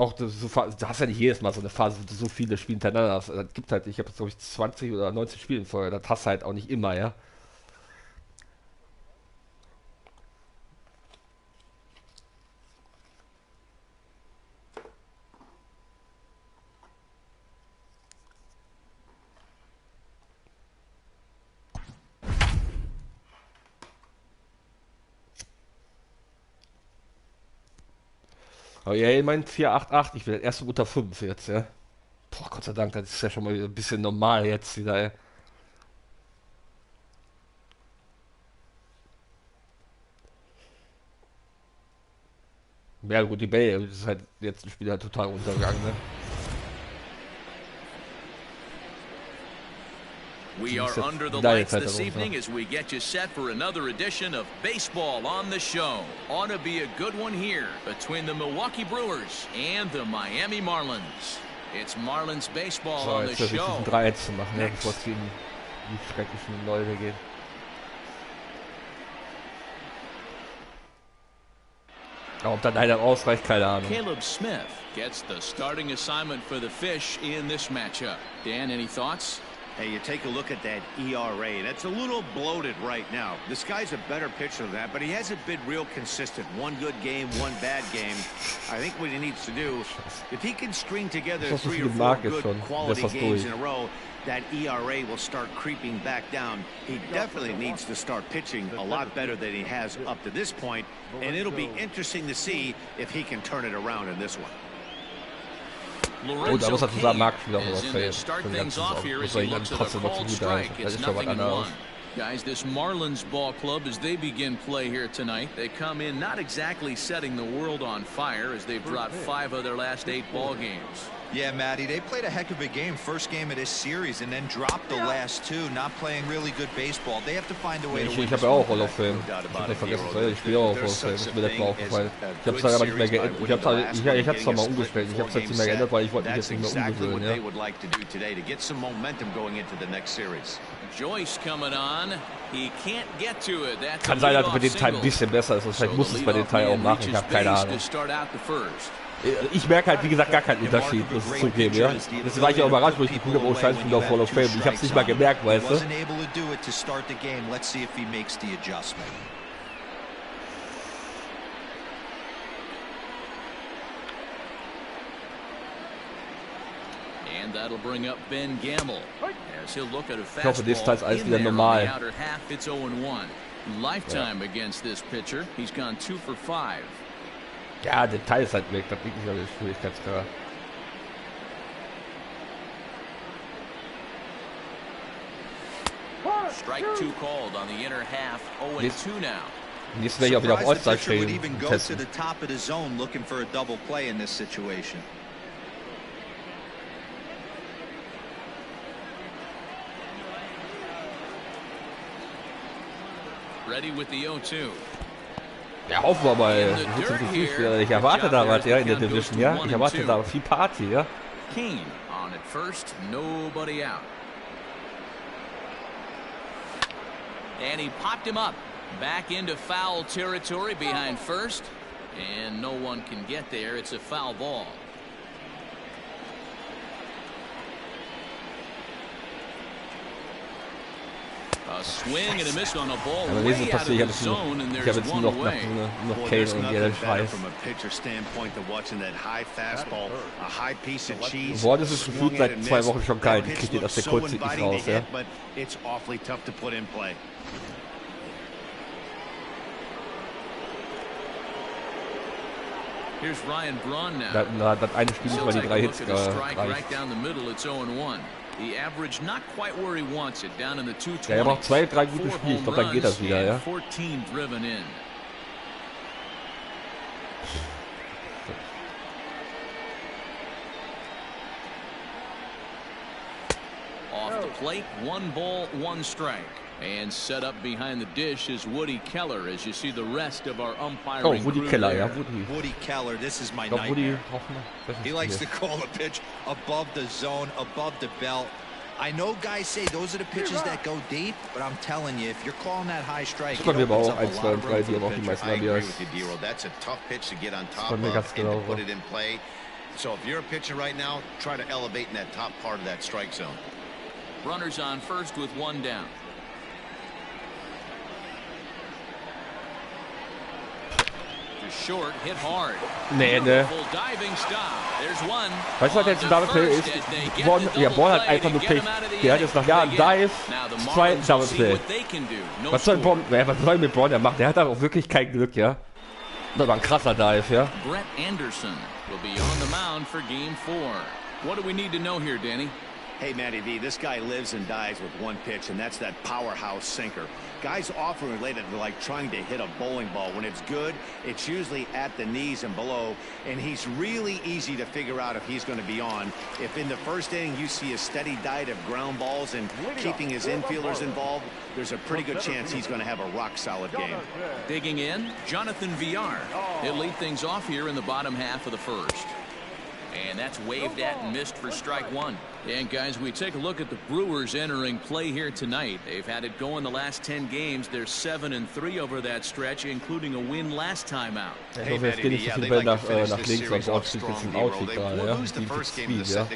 auch das, so, du hast ja nicht jedes Mal so eine Phase, wo du so viele Spiele hintereinander hast. Es gibt halt, ich habe jetzt glaube ich 20 oder 19 Spiele in Folge, das hast du halt auch nicht immer, ja. Aber ja, ich meine 488, ich bin jetzt erst unter 5 jetzt, ja. Boah, Gott sei Dank, das ist ja schon mal wieder ein bisschen normal jetzt wieder, ey. Ja gut, die Bälle, das ist halt jetzt ein Spiel halt total untergegangen, ne? We are under the lights this evening as we get you set for another edition of Baseball on the Show. Ought to be a good one here between the Milwaukee Brewers and the Miami Marlins. It's Marlins Baseball So, on the jetzt versuche Show. ich ein 3 zu machen, ja, bevor es gegen die schrecklichen Leute geht. Aber ob dann einer ausreicht, keine Ahnung. Caleb Smith gets the starting assignment for the Fish in this matchup. Dan, any thoughts? Hey, you take a look at that ERA. That's a little bloated right now. This guy's a better pitcher than that, but he hasn't been real consistent. One good game, one bad game. I think what he needs to do, if he can string together 3 or 4 good quality games in a row, that ERA will start creeping back down. He definitely needs to start pitching a lot better than he has up to this point, and it'll be interesting to see if he can turn it around in this one. Oh, da muss er zusammen Marktspieler auch fehlen. Muss er ihn dann trotzdem noch zugute halten. Das ist schon was anderes. Guys, this Marlins ball club, as they begin play here tonight, they come in not exactly setting the world on fire as they've dropped 5 of their last 8 ball games. Yeah, Matty, they played a heck of a game, first game of this series, and then dropped the last 2, not playing really good baseball. They have to find a way to win. Ich habe ja auch Hall of Fame. Ich habe nicht vergessen, ich spiele auch Hall of Fame. Das ist mir letztes Mal aufgefallen. Ich habe es dann aber nicht mehr geändert. Ich habe es zwar mal umgestellt. Ich habe es jetzt nicht mehr geändert, weil ich wollte mich jetzt nicht mehr umgewöhnen. Ja. Joyce coming on. He can't get to it. Kann sein, dass es bei den Teil ein bisschen besser ist. Vielleicht muss es bei den Teil auch machen. Ich habe keine Ahnung. Ich merke halt, wie gesagt, gar keinen Unterschied, das ist zugeben, ja. Deswegen war ich auch überrascht, wo ich geguckt habe, oh scheiße, ich bin auf Hall of Fame. Ich habe es nicht mal gemerkt, weißt du. And that'll bring up Ben Gamble as he'll look at a Ich hoffe, das ist alles fastball wieder in there on normal. the outer half. It's 0-1. Lifetime against this pitcher. He's gone 2 for 5. Ja, der Teil ist halt weg, das liegt nicht an der Schwierigkeitsgrad. Strike 2 called on the inner half. 0-2 now. Nächstes werde ich auch wieder auf All-Star stehen. Ready with the 0-2. Ja, hoffen wir mal. Ich erwarte da was, ja, in der Division, ja. Ich erwarte da viel Party, ja. Kane on at first, nobody out. And he popped him up. Back into foul territory behind first. And no one can get there. It's a foul ball. A swing and a miss on a ball way out of the zone, and there's one away. Noch Kane und jeder Scheiß. Boah, das ist gefühlt seit 2 Wochen schon kalt. Ich kriege das der kurz nicht raus, ja. Here's Ryan Braun now. Das eine Spiel nicht mal die 3 Hits gereicht. The average not quite where he wants it, down in the 220s. Ja, er braucht 2, 3 gute Spiele. Ich glaube, dann geht das wieder, ja. 14 driven in. Off the plate, 1 ball, 1 strike. And set up behind the dish is Woody Keller as you see the rest of our umpiring. Oh, Woody Keller, ja, Woody Keller, this is my nightmare. He likes to call a pitch above the zone, above the belt. I know guys say those are the pitches that go deep, but I'm telling you, if you're calling that high strike, it opens up a lot of room for the pitcher. I agree with you, D-Roll. That's a tough pitch to get on top of and to put it in play. So if you're a pitcher right now, try to elevate in that top part of that strike zone. Runners on first with one down. Short, hit hard. Nee, ne. Weißt du, was jetzt ein Double Play ist? Born hat einfach nur Pech. Der hat jetzt nach Jahren Dive, zweiten Double Play. Was soll mit Born machen? Der hat auch wirklich kein Glück, ja. Das war ein krasser Dive, ja. Brett Anderson will be on the mound for game 4. What do we need to know here, Danny? Hey, Matty V, this guy lives and dies with one pitch, and that's that powerhouse sinker. Guys often relate it to like trying to hit a bowling ball. When it's good, it's usually at the knees and below, and he's really easy to figure out if he's going to be on. If in the first inning you see a steady diet of ground balls and keeping his infielders involved, there's a pretty good chance he's going to have a rock-solid game. Digging in, Jonathan Villar. He'll lead things off here in the bottom half of the first. And that's waved at and missed for strike one. And guys, we take a look at the Brewers entering play here tonight. They've had it go in the last 10 games. They're 7-3 over that stretch, including a win last time out. Ich hoffe, jetzt geht nicht so viel Ball nach links, sonst aufsteht jetzt ein Outfit gerade, ja. Die Speed, ja. Das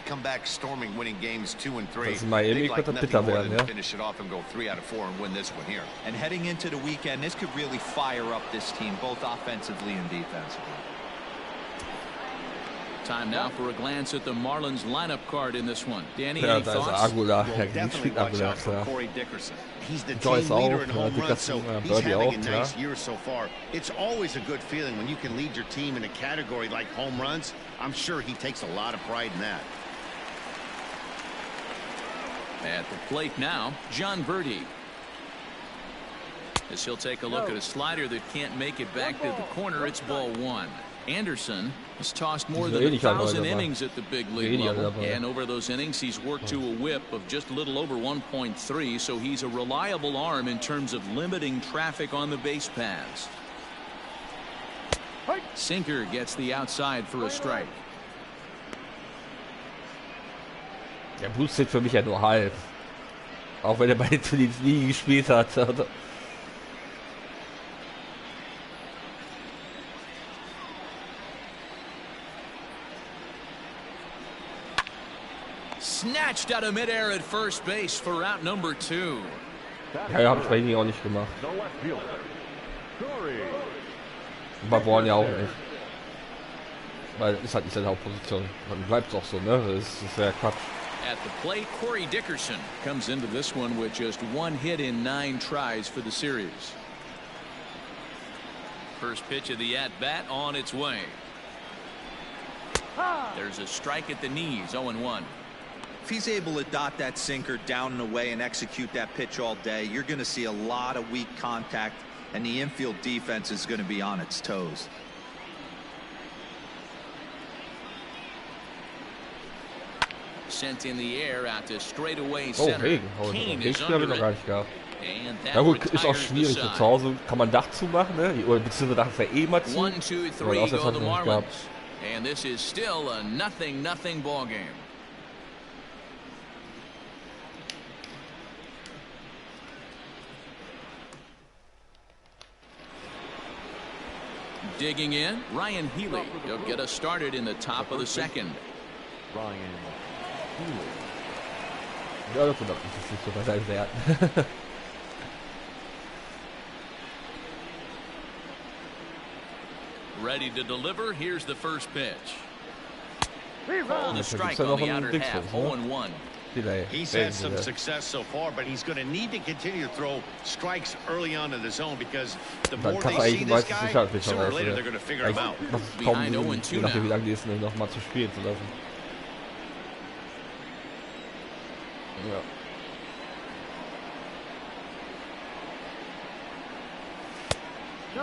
ist Miami, könnte bitter werden, ja. And heading into the weekend, this could really fire up this team, both offensively and defensively. Time now for a glance at the Marlins lineup card in this one. Danny, Ja, any da ist thoughts? Aguilar, ja, spielt Aguilar, ja. Joyce auch, ja, Dickerson, Birdie auch, ja. So far. It's always a good feeling when you can lead your team in a category like home runs. I'm sure he takes a lot of pride in that. At the plate now, John Birdie. As he'll take a look at a slider that can't make it back to the corner, it's ball one. Anderson has tossed more than 1,000 innings at the big league level, and over those innings he's worked to a whip of just a little over 1.3, so he's a reliable arm in terms of limiting traffic on the base paths. Sinker gets the outside for a strike. Der Bruce zählt für mich ja nur halb. Auch wenn er bei den Twins nie gespielt hat. Snatched out of midair at first base for route number 2. Ja, habe ich bei ihm auch nicht gemacht. Bei Born ja auch nicht. Weil ist halt nicht seine Hauptposition. Dann bleibt es auch so, ne? Das ist sehr Quatsch. At the plate, Corey Dickerson comes into this one with just one hit in 9 tries for the series. First pitch of the at-bat on its way. There's a strike at the knees, 0-1. If he's able to dot that sinker down and away and execute that pitch all day, you're going to see a lot of weak contact, and the infield defense is going to be on its toes. Sent in the air out to straightaway center. Regen. Regen habe ich noch gar nicht gehabt. Ja gut, ist auch schwierig. Zu Hause kann man Dach zumachen, ne? Oder beziehungsweise Dach ist ja eh mal zu. 1, 2, 3 go the Marlins. And this is still a 0-0 ball game. Digging in, Ryan Healy. He'll get us started in the top of the second. Ryan Healy. Ja, das ist nicht so bei seinem Wert. Ready to deliver. Here's the first pitch. Hold the strike on the outer half. 0-1. He's had some success so far, but he's going to need to continue to throw strikes early on in the zone because the more they see this guy, sooner or later they're going to figure him out. Behind 0-2 now. Wie lange die ist, noch mal zu spielen zu lassen. Ja.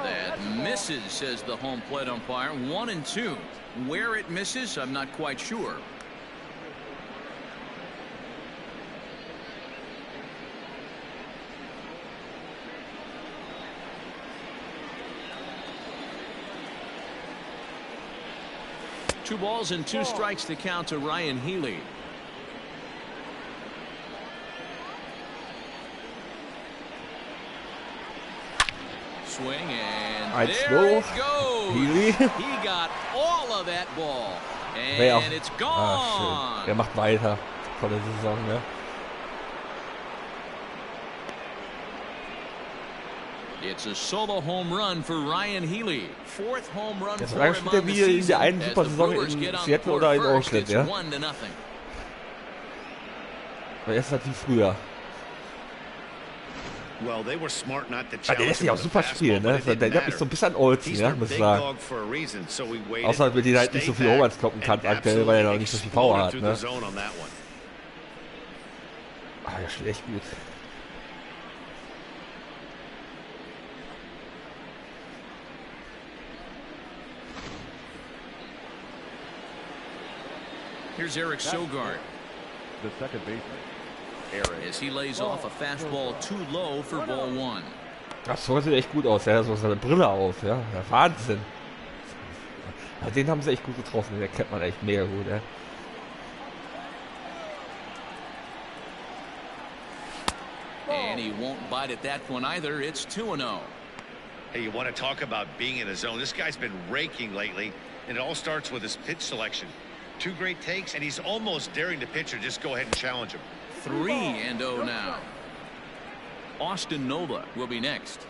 That misses, says the home plate umpire. 1-2. Where it misses, I'm not quite sure. Two balls and 2 strikes to count to Ryan Healy. Swing, and there it goes. He got all of that ball. And it's gone. Schön. Der macht weiter. Tolle Saison, ne? It's a solo home run for Ryan Healy. Fourth home run Jetzt for him spielt er on the wie in der season einen as super the Saison Brewers in get on the Seattle board oder in first. Oakland, It's ja? 1-0. Aber erst halt wie früher. Well, they were smart not to Der lässt sich auch super spielen, ne? Der hat mich so ein bisschen an Olsen, ja, muss ich sagen. Außer wenn die halt nicht so viel Homeruns kloppen kann aktuell, weil er noch nicht so viel Power hat, ne? Ah, ja, schlecht gut. Here's Eric Sogard. The second baseman. As he lays off a fastball too low for ball one. Das sieht echt gut aus, ja, so seine Brille auf, ja, ja, Wahnsinn. Ja, den haben sie echt gut getroffen, den kennt man echt mega gut, ja. And he won't bite at that one either. It's 2-0. Hey, you want to talk about being in a zone? This guy's been raking lately, and it all starts with his pitch selection. 2 great takes, and he's almost daring the pitcher just go ahead and challenge him. 3-0 now. Austin Nola will be next.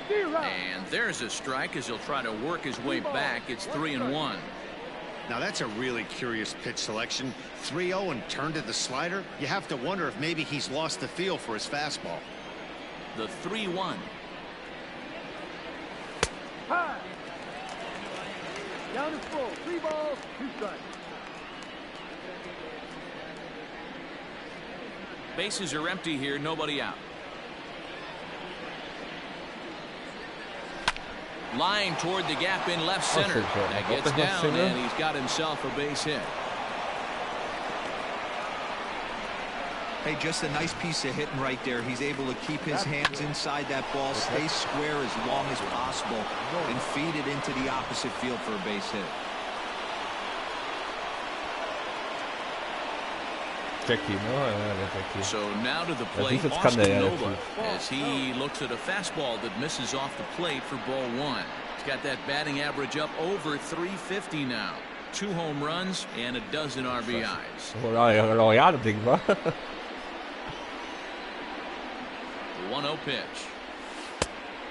And there's a strike as he'll try to work his way back. It's 3-1. Now that's a really curious pitch selection. 3-0 and turned to the slider. You have to wonder if maybe he's lost the feel for his fastball. The 3-1. High. Down is full. 3 balls, 2 strikes. Bases are empty here. Nobody out. Line toward the gap in left center. That gets down, and he's got himself a base hit. Hey, just a nice piece of hitting right there. He's able to keep his hands inside that ball, stay square as long as possible, and feed it into the opposite field for a base hit. So now to the plate, Austin Nola, as he looks at a fastball that misses off the plate for ball one. He's got that batting average up over 350 now. 2 home runs and a dozen RBIs. The 1-0 pitch.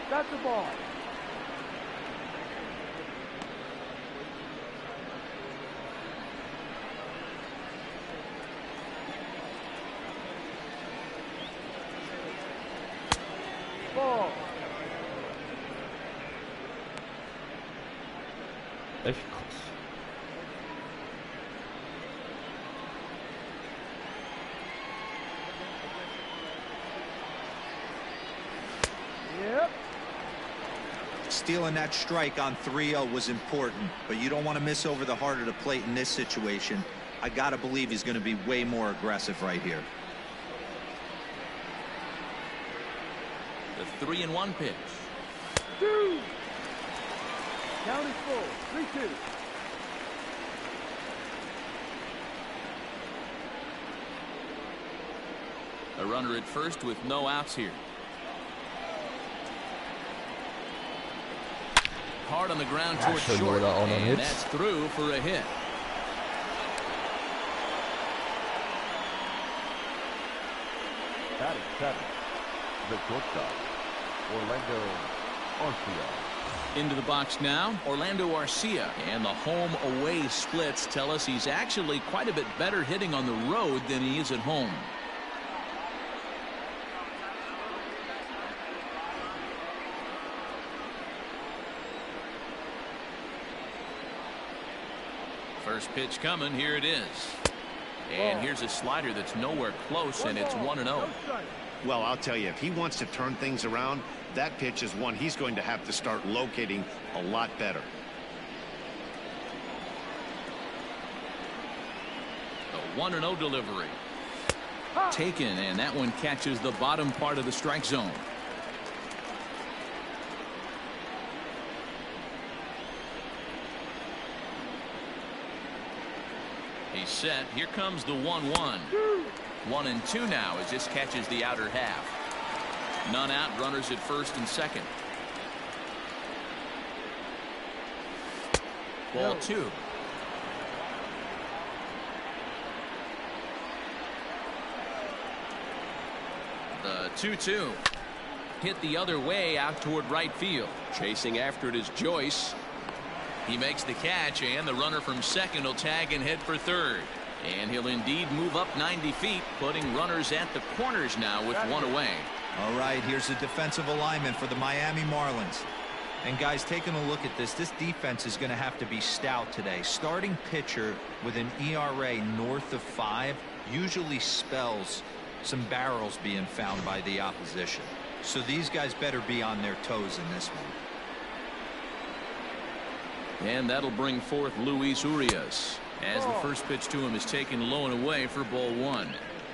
That's the ball. Ball. Echt krass. Yep. Stealing that strike on 3-0 was important, but you don't want to miss over the heart of the plate in this situation. I got to believe he's going to be way more aggressive right here. The 3-1 pitch. 2. Count is full. 3-2. A runner at first with no outs here. Hard on the ground towards short, and that's through for a hit. That is 7. The shortstop, Orlando Arcia. Into the box now, Orlando Arcia, and the home-away splits tell us he's actually quite a bit better hitting on the road than he is at home. First pitch coming, here it is. And here's a slider that's nowhere close, and it's 1-0. Well, I'll tell you, if he wants to turn things around, that pitch is one he's going to have to start locating a lot better. The 1-0 delivery. Taken, and that one catches the bottom part of the strike zone. He's set. Here comes the 1-1. 1-2 now as this catches the outer half. None out, runners at first and second. Ball 2. The 2-2. Hit the other way out toward right field. Chasing after it is Joyce. He makes the catch, and the runner from second will tag and head for third. And he'll indeed move up 90 feet, putting runners at the corners now with one away. All right, here's the defensive alignment for the Miami Marlins. And guys, taking a look at this defense is going to have to be stout today. Starting pitcher with an ERA north of 5 usually spells some barrels being found by the opposition. So these guys better be on their toes in this one. And that'll bring forth Luis Urias as the first pitch to him is taken low and away for ball 1.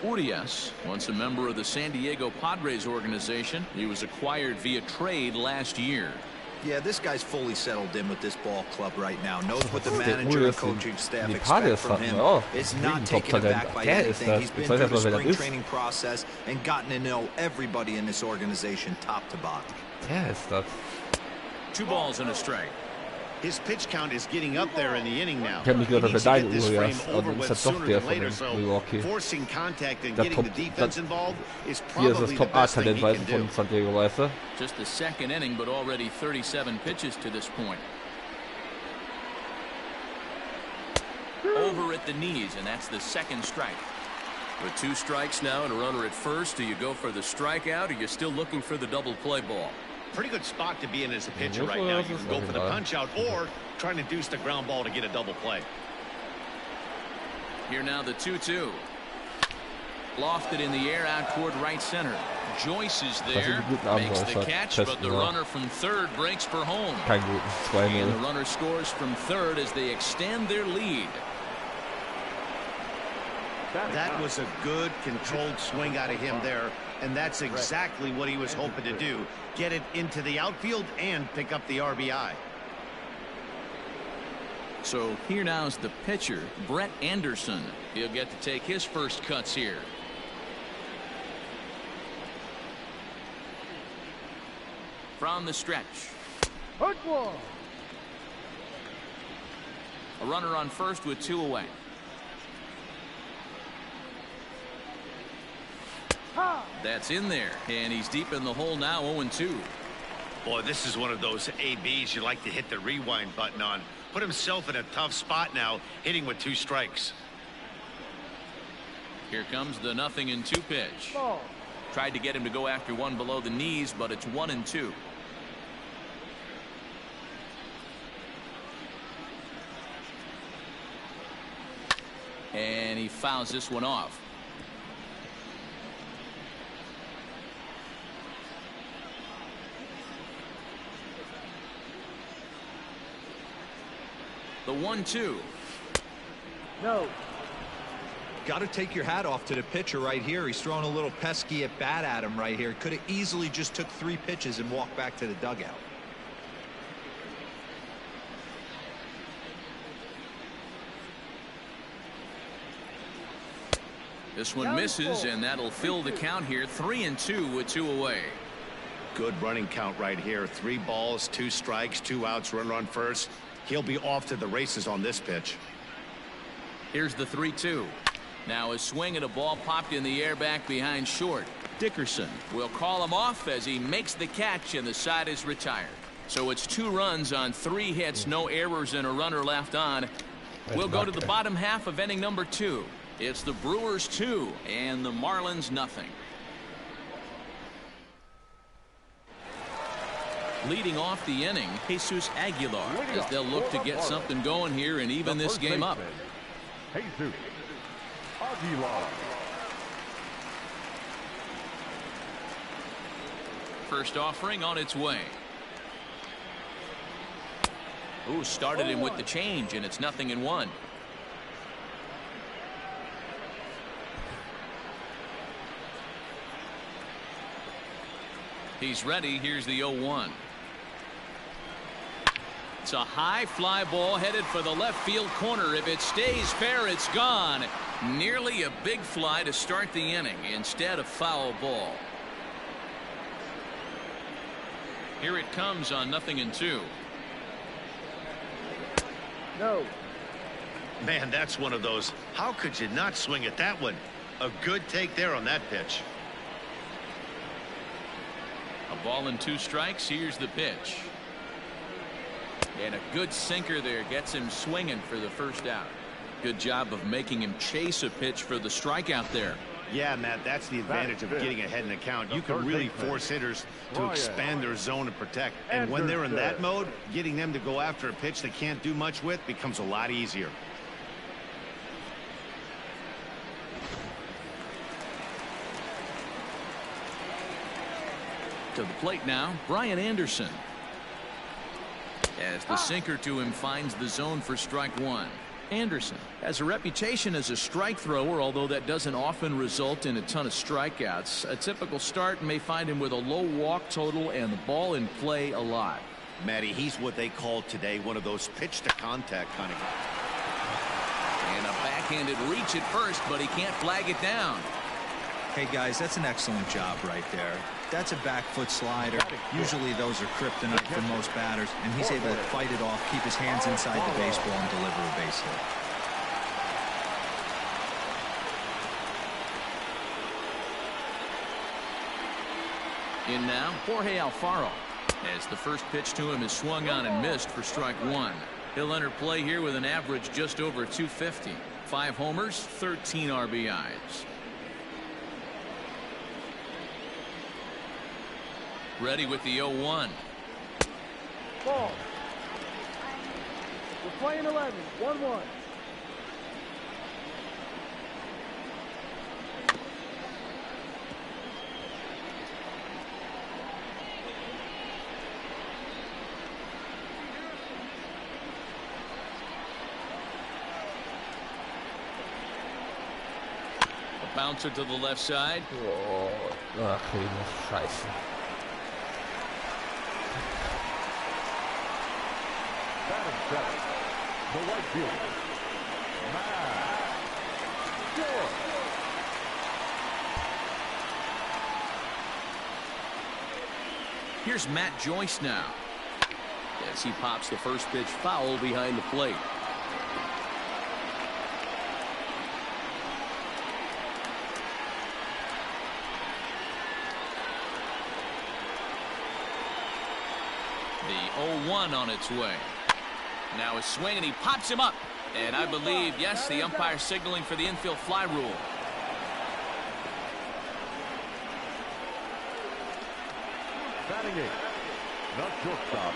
Urias, once a member of the San Diego Padres organization, he was acquired via trade last year. Yeah, this guy's fully settled in with this ball club right now. Knows what the manager and coaching staff expect from him. It's not taken aback by anything. He's been through the spring training process and gotten to know everybody in this organization top to bottom. Der ist das. 2 balls and a strike. His pitch count is getting up there in the inning now. Ich habe mich gehört, dass dein Urias, aber ist das doch der von dem Milwaukee. Forcing contact and getting the defense involved is Hier ist probably das the best thing he Top-A-Talent, can von do. San Diego, weißt du? Just the second inning, but already 37 pitches to this point. Over at the knees, and that's the second strike. With 2 strikes now and a runner at first, do you go for the strikeout or are you still looking for the double play ball? Pretty good spot to be in as a pitcher right now. You can go for the punch out or trying to deuce the ground ball to get a double play. Here now the 2-2. Lofted in the air out toward right center. Joyce is there. Makes the catch, but the runner from third breaks for home. Kein guten And the runner scores from third as they extend their lead. That was a good controlled swing out of him there, and that's exactly what he was hoping to do. Get it into the outfield and pick up the RBI. So here now is the pitcher, Brett Anderson. He'll get to take his first cuts here. From the stretch. A runner on first with 2 away. That's in there, and he's deep in the hole now, 0-2. Boy, this is one of those ABs you like to hit the rewind button on. Put himself in a tough spot now, hitting with 2 strikes. Here comes the 0-2 pitch. Tried to get him to go after one below the knees, but it's 1-2. And he fouls this one off. The 1-2. No. Got to take your hat off to the pitcher right here. He's throwing a little pesky at bat at him right here. Could have easily just took 3 pitches and walked back to the dugout. This one misses, and that'll fill the count here. 3-2 with 2 away. Good running count right here. 3 balls, 2 strikes, 2 outs, runner on first. He'll be off to the races on this pitch. Here's the 3-2. Now a swing and a ball popped in the air back behind short. Dickerson will call him off as he makes the catch, and the side is retired. So it's 2 runs on 3 hits, no errors, and a runner left on. We'll go to the bottom half of inning number 2. It's the Brewers 2 and the Marlins nothing. Leading off the inning, Jesus Aguilar, as they'll look to get something going here and even this game up. Jesus Aguilar. First offering on its way. Ooh, started him with the change, and it's 0-1. He's ready. Here's the 0-1. It's a high fly ball headed for the left field corner. If it stays fair, it's gone. Nearly a big fly to start the inning instead of foul ball. Here it comes on 0-2. No. Man, that's one of those. How could you not swing at that one? A good take there on that pitch. A ball and 2 strikes. Here's the pitch. And a good sinker there gets him swinging for the first out. Good job of making him chase a pitch for the strikeout there. Yeah, Matt, that's the advantage of getting ahead in the count. You can really force hitters to expand their zone and protect. And when they're in that mode, getting them to go after a pitch they can't do much with becomes a lot easier. To the plate now, Brian Anderson. As the sinker to him finds the zone for strike 1. Anderson has a reputation as a strike thrower, although that doesn't often result in a ton of strikeouts. A typical start may find him with a low walk total and the ball in play a lot. Matty, he's what they call today one of those pitch to contact kind of guys. And a backhanded reach at first, but he can't flag it down. Hey guys, that's an excellent job right there. That's a back foot slider. Usually those are kryptonite for most batters, and he's able to fight it off, keep his hands inside the baseball, and deliver a base hit. In now, Jorge Alfaro. As the first pitch to him is swung on and missed for strike 1. He'll enter play here with an average just over 250. 5 homers, 13 RBIs. Ready with the 0-1. Ball. We're playing 11. 1-1. A bouncer to the left side. Oh, ach, Scheiße. The right fielder, Here's Matt Joyce now. As he pops the first pitch foul behind the plate. The 0-1 on its way. Now a swing, and he pops him up. And I believe, yes, the umpire signaling for the infield fly rule. batting eight, the shortstop,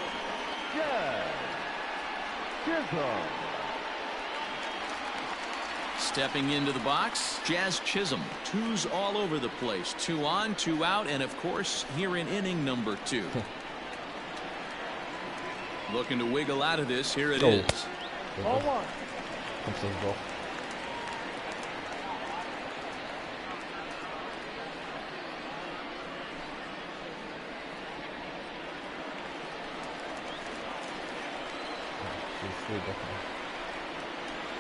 Chisholm. Stepping into the box, Jazz Chisholm. 2s all over the place. 2 on, 2 out, and of course, here in inning number 2. Looking to wiggle out of this. Here it is. Ball 1.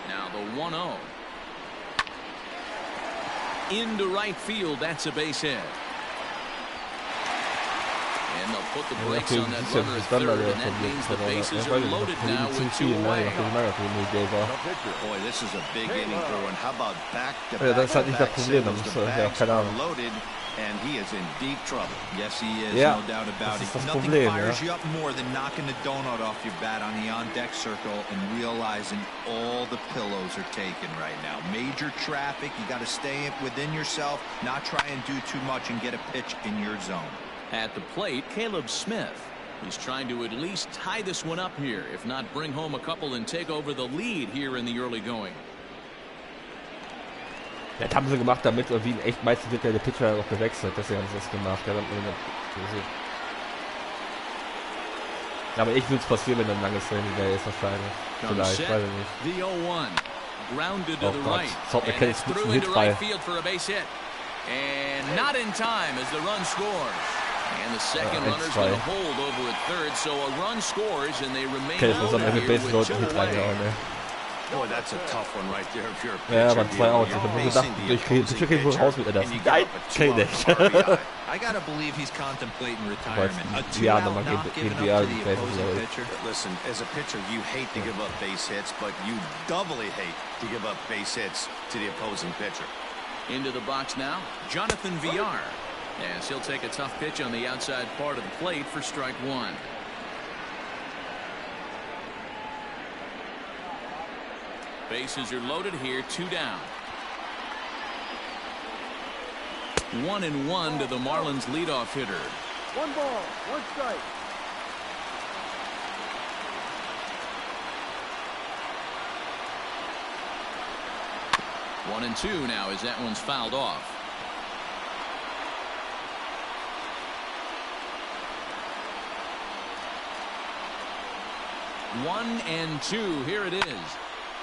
Now the 1-0. Into right field. That's a base hit. And they'll put the brakes on that runner at third, and that means the bases are loaded now with 2 away. Boy, this is a big inning for one. How about back-to-back? Das ist halt nicht das Problem. Das ist, ja, keine Ahnung. Loaded, and he is in deep trouble. Yes, he is, Ja, no doubt about das it. ist das Nothing Problem, fires ja. you up more than knocking the donut off your bat on the on-deck circle and realizing all the pillows are taken right now. Major traffic. You got to stay within yourself, not try and do too much and get a pitch in your zone. At the plate, Caleb Smith. He's trying to at least tie this one up here, if not bring home a couple and take over the lead here in the early going. Das haben sie gemacht, damit irgendwie echt meistens wird ja der Pitcher auch gewechselt. Deswegen haben sie das gemacht. Aber ich würde es passieren, wenn ein langes Training wäre, ist wahrscheinlich. Vielleicht, weiß ich nicht. The 0-1. Grounded to Oh the Gott, right. Salt And it's through into right field for a base hit. And not in time as the run scores. And the second runner's going to hold over at third, so a run scores and they remain loaded here with 2 away. Boy, that's a tough one right there. If you're a Ja, pitcher, aber 2 Outs. Ich habe nur gedacht, ich kriege wohl raus mit das. Nein, kriege nicht. I gotta believe he's contemplating retirement. A two-out knock given up to the opposing pitcher. Listen, as a pitcher, you hate to give up base hits, but you doubly hate to give up base hits to the opposing pitcher. Into the box now, Jonathan Villar. As he'll take a tough pitch on the outside part of the plate for strike one. Bases are loaded here, 2 down. 1-1 to the Marlins leadoff hitter. 1 ball, 1 strike. One and two now as that one's fouled off. One and two. Here it is.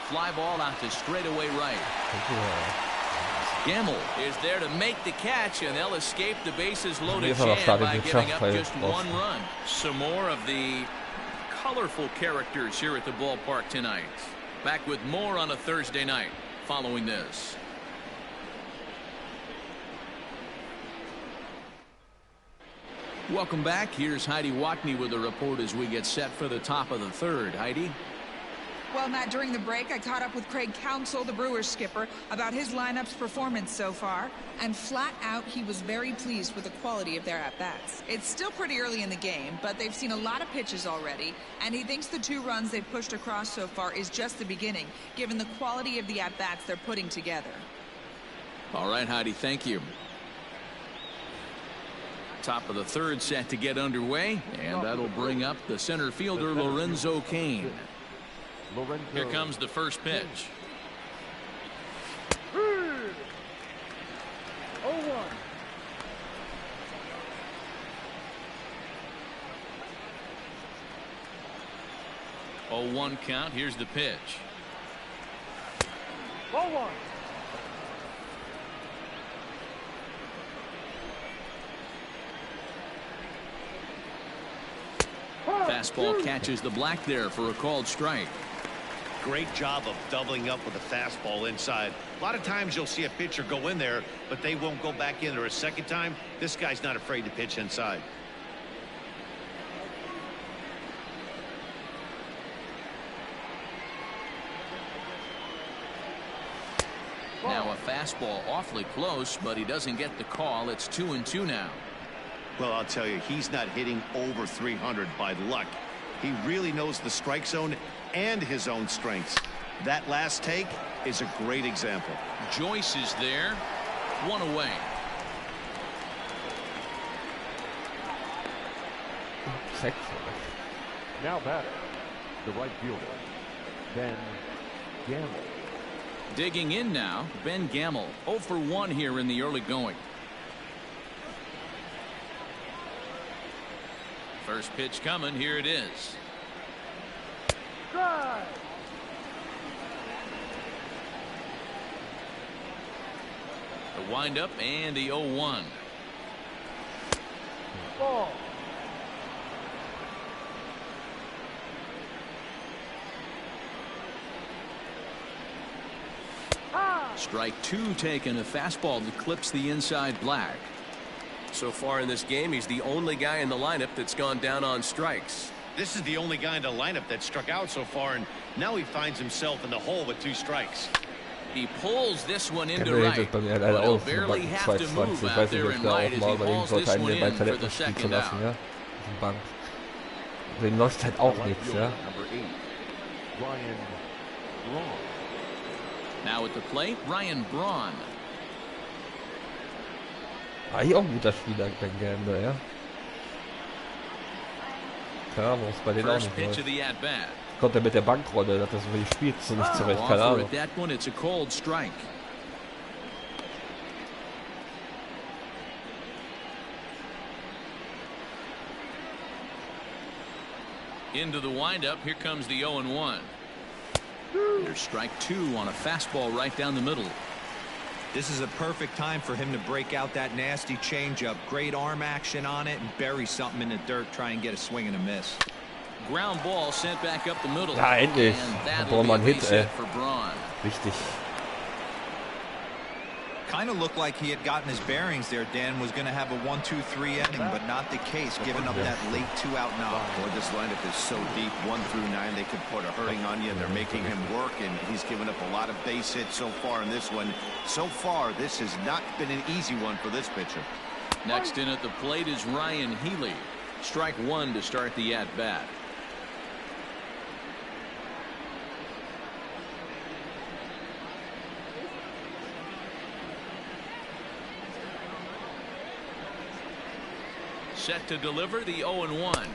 Fly ball out to straightaway right. Gamble is there to make the catch, and they'll escape the bases loaded jam by giving up just 1 run. Some more of the colorful characters here at the ballpark tonight. Back with more on a Thursday night following this. Welcome back. Here's Heidi Watney with a report as we get set for the top of the third. Heidi? Well, Matt, during the break, I caught up with Craig Counsell, the Brewers skipper, about his lineup's performance so far. And flat out, he was very pleased with the quality of their at-bats. It's still pretty early in the game, but they've seen a lot of pitches already. And he thinks the 2 runs they've pushed across so far is just the beginning, given the quality of the at-bats they're putting together. All right, Heidi, thank you. Top of the third set to get underway, and that'll bring up the center fielder, Lorenzo Cain. Here comes the first pitch. 0-1. 0-1 count. Here's the pitch. 0-1. Fastball catches the black there for a called strike. Great job of doubling up with a fastball inside. A lot of times you'll see a pitcher go in there, but they won't go back in there a second time. This guy's not afraid to pitch inside. Now a fastball awfully close, but he doesn't get the call. It's 2-2 now. Well, I'll tell you, he's not hitting over 300 by luck. He really knows the strike zone and his own strengths. That last take is a great example. Joyce is there. 1 away. Now batter, the right fielder, Ben Gamble. Digging in now, Ben Gamble. 0 for 1 here in the early going. First pitch coming. Here it is. Drive. The windup and the 0-1. Ball. Strike 2 taken. A fastball that clips the inside black. So far in this game, he's the only guy in the lineup that's gone down on strikes. This is the only guy in the lineup that struck out so far, and now he finds himself in the hole with 2 strikes. He pulls this one into right, but he'll barely have to move out there in right as he hauls this one in for the second out. Dem läuft halt auch nichts, ja. Now at the plate, Ryan Braun. Eigentlich auch ein guter Spieler, Ben Gamble, ja. Keine Ahnung, was bei denen auch nicht läuft. Kommt er mit der Bankrolle, dass das so viel spielt, so nicht zurecht, keine Ahnung. Into the windup, here comes the 0-1. There's strike 2 on a fastball right down the middle. This is a perfect time for him to break out that nasty changeup. Great arm action on it and bury something in the dirt. Try and get a swing and a miss. Ground ball sent back up the middle. Ja, endlich. Da brauchen wir einen Hit, ey. Wichtig. Kind of looked like he had gotten his bearings there. Dan was going to have a 1-2-3 inning, but not the case, giving up that late 2-out knock. Boy, this lineup is so deep, 1 through 9. They could put a hurting on you. They're making him work, and he's given up a lot of base hits so far in this one. So far, this has not been an easy one for this pitcher. Next in at the plate is Ryan Healy. Strike 1 to start the at-bat. Set to deliver the 0-1.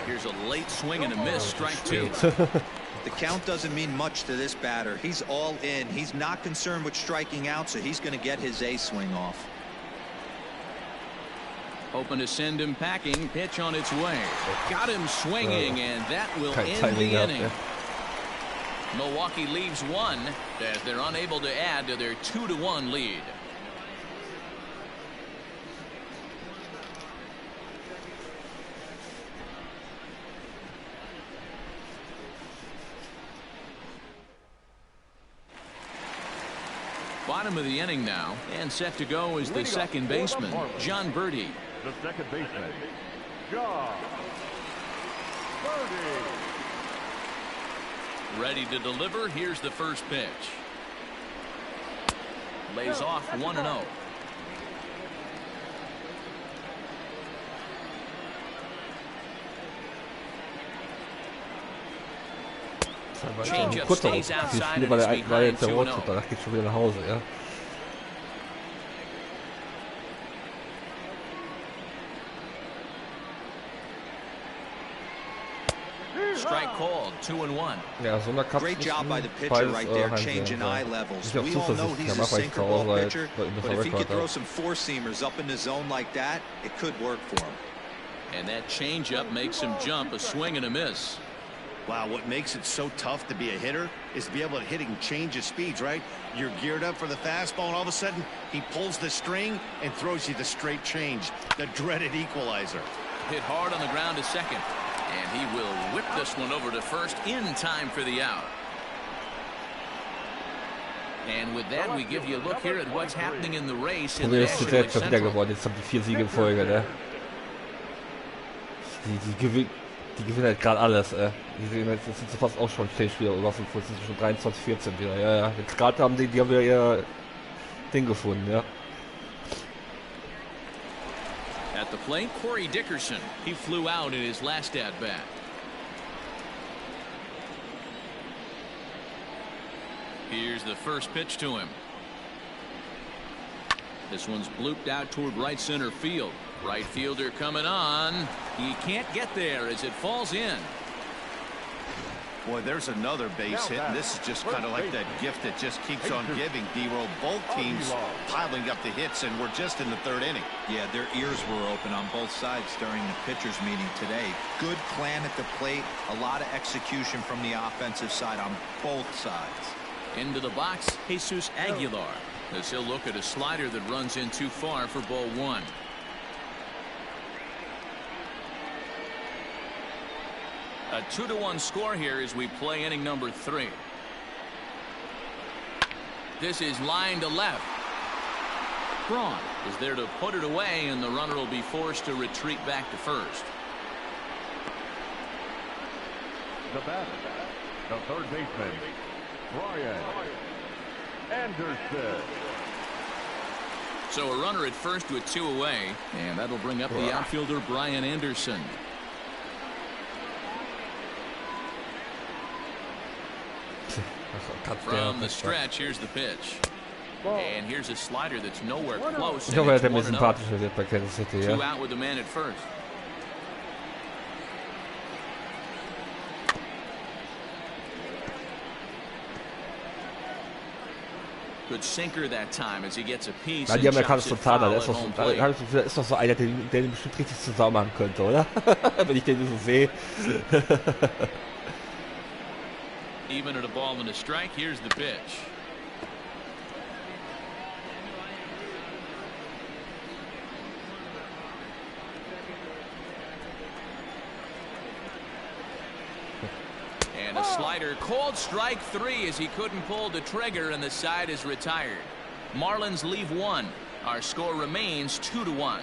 Here's a late swing and a miss, strike 2. The count doesn't mean much to this batter. He's all in. He's not concerned with striking out, so he's going to get his A swing off. Hoping to send him packing. Pitch on its way. Got him swinging, and that will end the inning. Milwaukee leaves 1 as they're unable to add to their 2-1 lead. Bottom of the inning now, and set to go is the second baseman, John Birdie. The second baseman, John Birdie. Ready to deliver. Here's the first pitch. Lays off 1-0. Change-up stays outside and is behind 2-0. Danach geht schon wieder nach Hause, ja. Strike called, 2-1. Ja, so great job by the pitcher right there, changing eye levels. We all know he's a sinker ball pitcher, but if he could throw some four-seamers up in the zone like that, it could work for him. And that change-up makes him jump, a swing and a miss. Wow, what makes it so tough to be a hitter is to be able to hit and change his speeds, right? You're geared up for the fastball, and all of a sudden, he pulls the string and throws you the straight change, the dreaded equalizer. Hit hard on the ground to second, and he will whip this one over to first in time for the out. And with that, we give you a look here at what's happening in the race in the National League Central. Geworden. Jetzt haben die 4 Siege in Folge, ne? Die gewinnen halt gerade alles, Die sind jetzt fast auch schon 10 Spieler oder 5, sind schon 23, 14 wieder. Ja, ja. Jetzt gerade haben die haben wieder ihr Ding gefunden, ja. At the plate, Corey Dickerson. He flew out in his last at-bat. Here's the first pitch to him. This one's blooped out toward right center field. Right fielder coming on. He can't get there as it falls in. Boy, there's another base hit, and this is just kind of like that gift that just keeps on giving, D-Roll. Both teams piling up the hits, and we're just in the 3rd inning. Yeah, their ears were open on both sides during the pitchers' meeting today. Good plan at the plate, a lot of execution from the offensive side on both sides. Into the box, Jesus Aguilar, as he'll look at a slider that runs in too far for ball 1. A 2-1 score here as we play inning number 3. This is line to left. Braun is there to put it away, and the runner will be forced to retreat back to first. The batter, the 3rd baseman, Brian Anderson. So a runner at first with 2 away, and that'll bring up the outfielder Brian Anderson. From the stretch, here's the pitch. And here's a slider that's nowhere close. Ich hoffe, er hat mir sympathischer wird bei Kansas City, ja. 2 out with the man at first. Good sinker that time as he gets a piece. Ja, die haben ja Santana, der ist doch so einer, der den bestimmt richtig zusammen machen könnte, oder? Wenn ich den so sehe. Even at a ball and a strike, here's the pitch. Slider called strike 3 as he couldn't pull the trigger, and the side is retired. Marlins leave 1. Our score remains 2-1.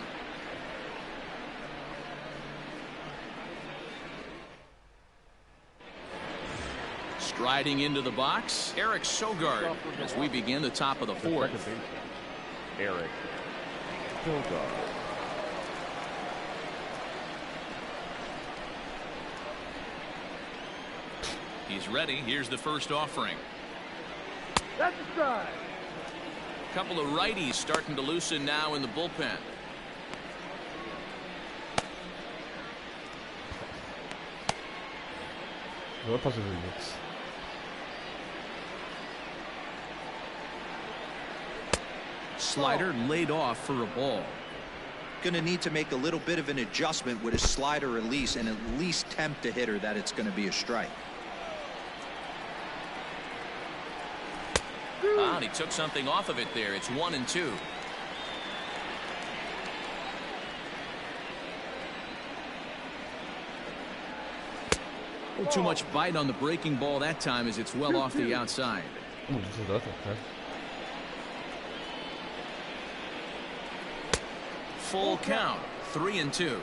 Striding into the box, Eric Sogard, as we begin the top of the 4th. Eric Sogard. He's ready. Here's the first offering. That's a strike. Couple of righties starting to loosen now in the bullpen. No, passiert nichts. Slider laid off for a ball. Going to need to make a little bit of an adjustment with his slider release and at least tempt a hitter that it's going to be a strike. Ah, and he took something off of it there. It's 1-2. Too much bite on the breaking ball that time as it's well off the outside. Full count, 3-2.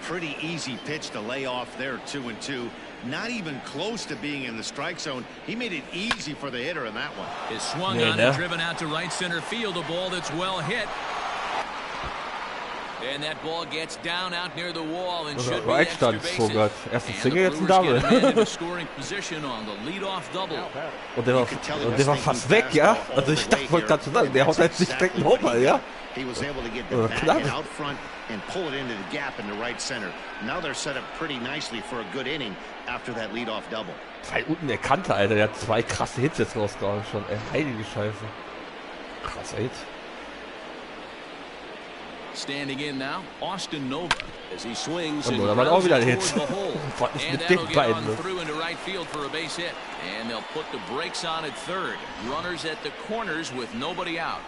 Pretty easy pitch to lay off there, 2-2. Not even close to being in the strike zone. He made it easy for the hitter in that one. Is swung on and driven out to right center field. A ball that's well hit. And that ball gets down out near the wall and should be extra bases. Erste Single, jetzt ein Double. Und der war fast weg, ja? Also ich wollte gerade sagen, der haut halt nicht direkt einen Homer, ja? He was able to get the bat out front and pull it into the gap in the right center. Now they're set up pretty nicely for a good inning after that leadoff double. Weil unten der Kante, Alter, der hat 2 krasse Hits jetzt rausgehauen schon. Ey, heilige Scheiße. Krasser Hit. Standing in now, Austin Nova as he swings and da war auch wieder ein Hit. And that'll get on through into right field for a base hit. And they'll put the brakes on at third. Runners at the corners with nobody out.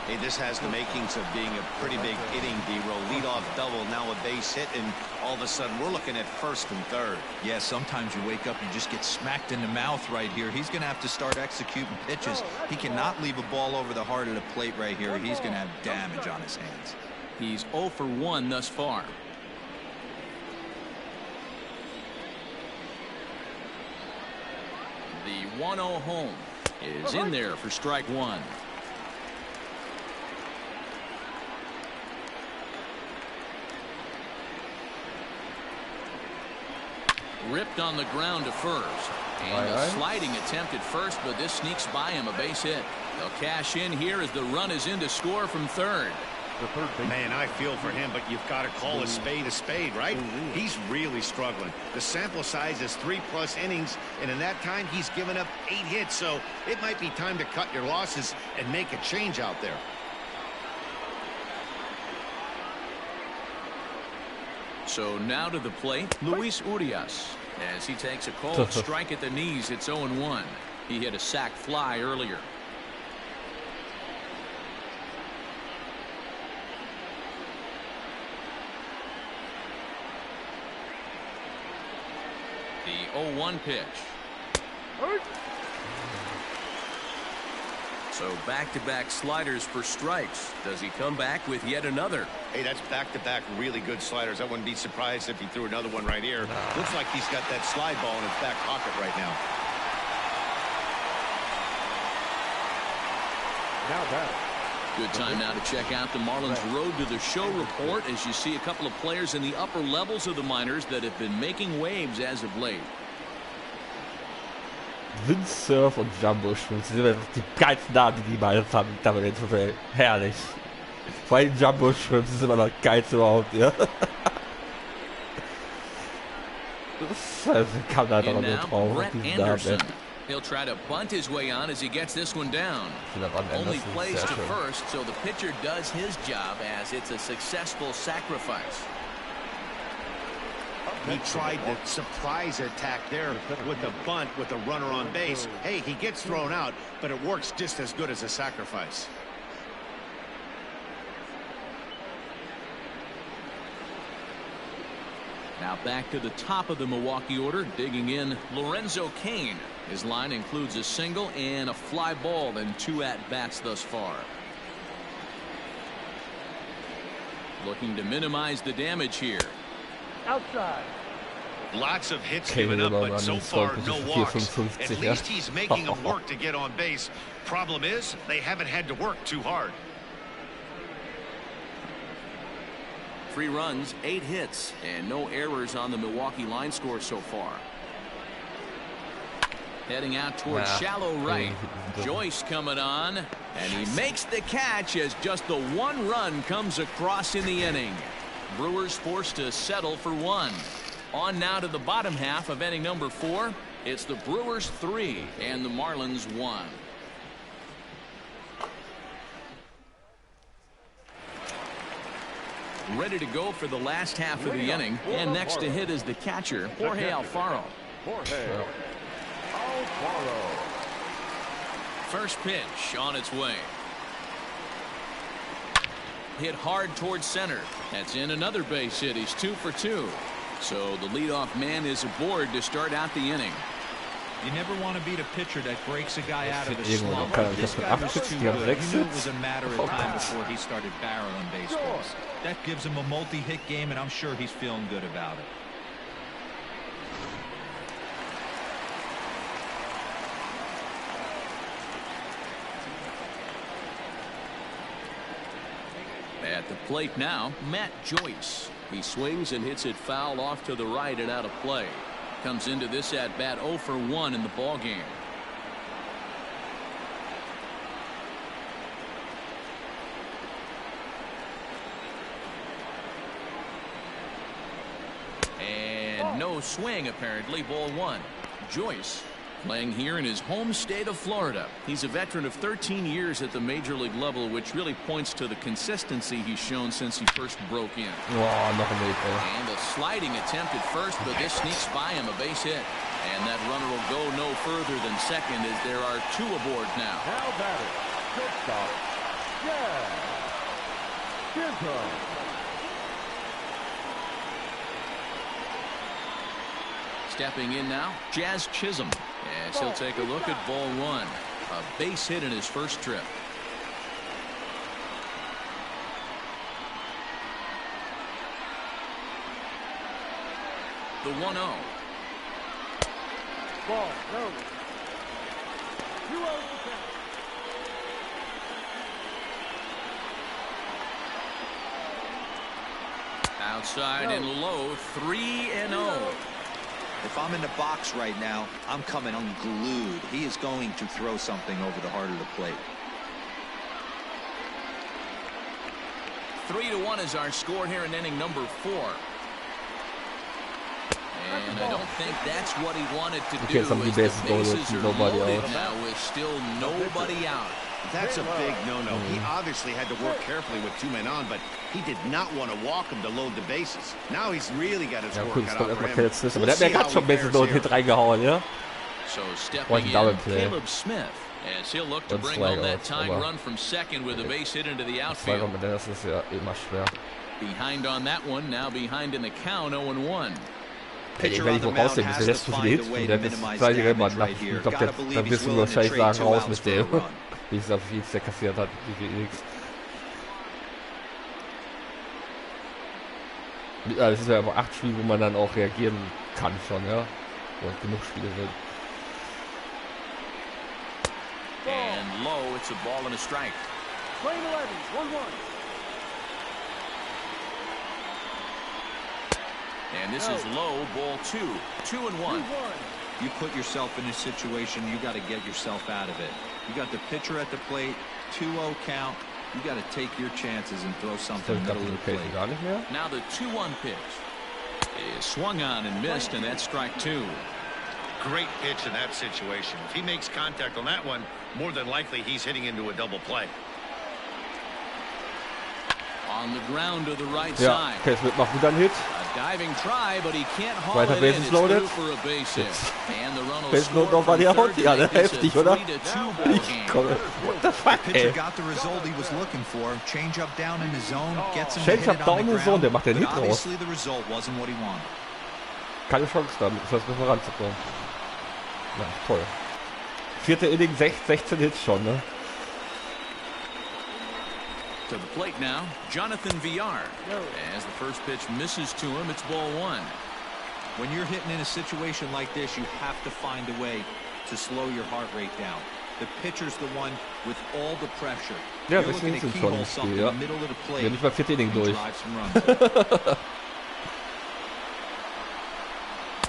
Hey, this has the makings of being a pretty big inning, D-roll. Leadoff double, now a base hit, and all of a sudden we're looking at first and third. Yeah, sometimes you wake up and just get smacked in the mouth right here. He's going to have to start executing pitches. He cannot leave a ball over the heart of the plate right here. He's going to have damage on his hands. He's 0 for 1 thus far. The 1-0 home is in there for strike 1. Ripped on the ground to first. And a sliding attempt at first, but this sneaks by him, a base hit. They'll cash in here as the run is in to score from third. Man, I feel for him, but you've got to call a spade, right? He's really struggling. The sample size is 3+ innings, and in that time, he's given up 8 hits, so it might be time to cut your losses and make a change out there. So now to the plate, Luis Urias, as he takes a cold strike at the knees. It's 0-1. He hit a sac fly earlier. The 0-1 pitch. So back-to-back sliders for strikes. Does he come back with yet another? Hey, that's back-to-back really good sliders. I wouldn't be surprised if he threw another one right here. Looks like he's got that slide ball in his back pocket right now. Good time now to check out the Marlins Road to the Show report as you see a couple of players in the upper levels of the minors that have been making waves as of late. Windsurf und Jumbo Schwimmen sind immer die geilsten Namen, die mal haben. Herrlich. Vor allem Jumbo Schwimmen ist immer noch geilste überhaupt, ja. Das kam da doch nur drauf. He'll try to bunt his way on as he gets this one down. Only plays to first, so the pitcher does his job as it's a successful sacrifice. He tried the surprise attack there with the bunt with the runner on base. Hey, he gets thrown out, but it works just as good as a sacrifice. Now back to the top of the Milwaukee order, digging in Lorenzo Cain. His line includes a single and a fly ball and 2 at-bats thus far. Looking to minimize the damage here. Outside. Lots of hits given up, but so far no walks. At least he's making them work to get on base. Problem is, they haven't had to work too hard. 3 runs, 8 hits, and no errors on the Milwaukee line score so far. Heading out towards shallow right. Joyce coming on, and he makes the catch as just the 1 run comes across in the inning. Brewers forced to settle for 1. On now to the bottom half of inning number 4. It's the Brewers 3 and the Marlins 1. Ready to go for the last half of the inning, and next to hit is the catcher, Jorge Alfaro. First pitch on its way. Hit hard towards center. That's in another base hit. He's 2 for 2. So the leadoff man is aboard to start out the inning. You never want to beat a pitcher that breaks a guy out of a slump. This guy was 2-1. He knew it was a matter of time before he started barreling baseballs. That gives him a multi-hit game, and I'm sure he's feeling good about it. At the plate now, Matt Joyce. He swings and hits it foul off to the right and out of play. Comes into this at bat 0 for 1 in the ball game. And no swing apparently. Ball 1. Joyce playing here in his home state of Florida. He's a veteran of 13 years at the major league level, which really points to the consistency he's shown since he first broke in. And a sliding attempt at first, but this sneaks by him, a base hit. And that runner will go no further than second as there are 2 aboard now. Now batting, shortstop, Chisholm. Stepping in now, Jazz Chisholm. As he'll take a look at ball 1. A base hit in his first trip. The 1-0. Ball, no. 2-0. Outside and low, 3-0. If I'm in the box right now, I'm coming unglued. He is going to throw something over the heart of the plate. 3-1 is our score here in inning number 4. And I don't think that's what he wanted to do. Some as the bases are loaded now with still nobody out. That's a big no-no. He obviously had to work carefully with 2 men on, but he did not want to walk him to load the bases. Now he's really got his work cut out for him. Aber der hat mir gerade schon Bases loaded Hit reingehauen, ja? So stepping in, Caleb Smith, as he'll look to bring home that tying run from second with a base hit into the outfield. Das ist ja immer schwer. Behind on that one, now behind in the count, 0-1. Wenn ich wo rausnehmen, der lässt zu viele Hits und der ist gleiche Rennbahn nach. Ich glaube, da wirst du wahrscheinlich sagen, raus mit dem. Wie es auf jeden Fall kassiert hat, wie viel X. Ja, das ist ja aber 8 Spiele, wo man dann auch reagieren kann schon, ja. Wo genug Spiele sind. And low, it's a ball and a strike. Playing 11, 1-1. And this is low, ball 2, 2-1. You put yourself in a situation, you got to get yourself out of it. You got the pitcher at the plate, 2-0 count. You got to take your chances and throw something in the middle of the plate. Now the 2-1 pitch is swung on and missed, and that's strike 2. Great pitch in that situation. If he makes contact on that one, more than likely he's hitting into a double play. On the ground to the right side. Okay, es wird noch wieder ein Hit. A diving try, but he can't haul it in. It's through for a base hit. And the run will score from third to make this a 3-2 ball game. What the fuck, The pitcher got the result he was looking for. Change up down in the zone, gets him to hit Change it up on down the in the zone, ground. der macht den But Hit raus. obviously the result wasn't what he wanted. keine Chance damit, das müssen wir ranzukommen. Ja, toll. 4. Inning, 16 Hits schon, ne? To the plate now, Jonathan Villar. As the first pitch misses to him, it's ball 1. When you're hitting in a situation like this, you have to find a way to slow your heart rate down. The pitcher's the one with all the pressure. Ja, das sind sie schon im Spiel, ja. Wir sind nicht mal 4. Inning durch.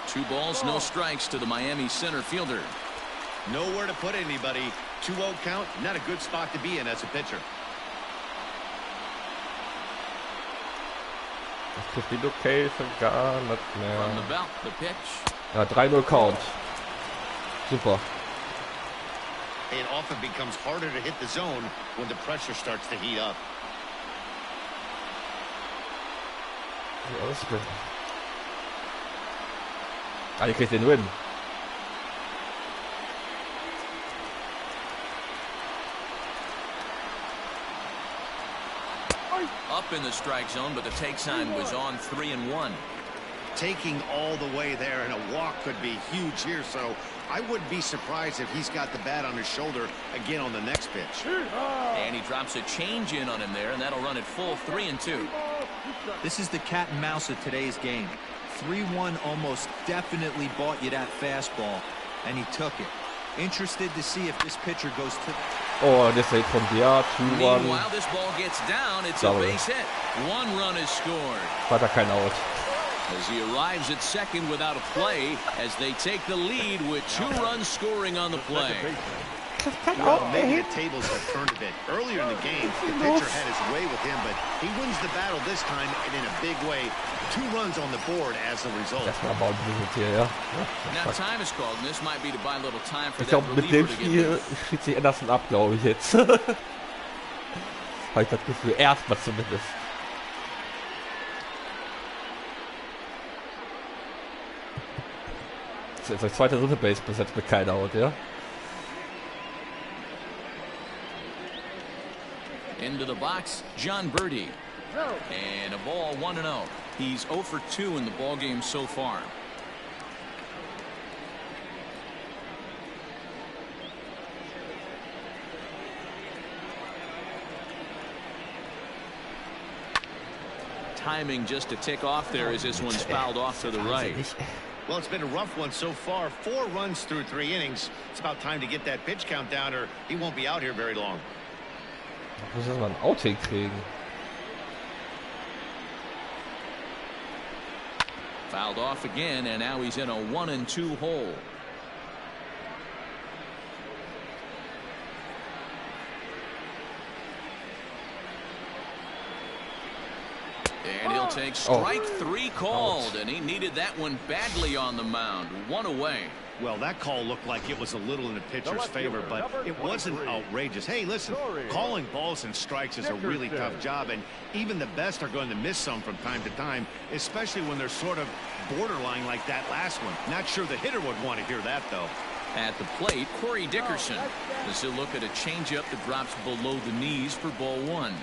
2 balls, no strikes to the Miami center fielder. Nowhere to put anybody. 2-0 count, not a good spot to be in as a pitcher. Das trifft die Location gar nicht mehr. On the belt, the pitch. Ja, 3-0 Count. Super. It often becomes harder to hit the zone when the pressure starts to heat up. Ja, das ist gut. Ah, ihr kriegt den Win. Up in the strike zone, but the take sign was on 3-1. Taking all the way there, and a walk could be huge here, so I wouldn't be surprised if he's got the bat on his shoulder again on the next pitch. And he drops a change in on him there, and that'll run it full 3-2. This is the cat and mouse of today's game. 3-1 almost definitely bought you that fastball, and he took it. Interested to see if this pitcher goes to... Oh, das ist von dir. 2-1. Meanwhile, this ball gets down. It's a base hit. 1 run is scored. War da kein Out. As he arrives at second without a play, as they take the lead with 2 runs scoring on the play. Well, maybe the tables have turned a bit. Earlier in the game, the pitcher had his way with him, but he wins the battle this time, and in a big way. 2 runs on the board as a result. Das war aber hier, ja. Now time is called, and this might be to buy a little time for Ich that glaube, mit reliever dem to get Spiel loose. schießt sich Anderson ab, glaube ich jetzt. Habe ich das Gefühl, erstmal zumindest. Das ist jetzt der 2. 3. Base bis jetzt mit keiner Out, ja? Into the box, John Birdie. And a ball 1-0. He's 0 for 2 in the ball game so far. Timing just to tick off there as this one's fouled off to the right. Well, it's been a rough one so far. 4 runs through 3 innings. It's about time to get that pitch count down, or he won't be out here very long. Muss erst mal ein Out hinkriegen. Fouled off again, and now he's in a 1-2 hole. And he'll take strike 3 called, and he needed that one badly on the mound. 1 away. Well, that call looked like it was a little in the pitcher's favor, but it wasn't outrageous. Hey, listen, calling balls and strikes is a really tough job, and even the best are going to miss some from time to time, especially when they're sort of borderline like that last one. Not sure the hitter would want to hear that, though. At the plate, Corey Dickerson. As he'll look at a changeup that drops below the knees for ball 1.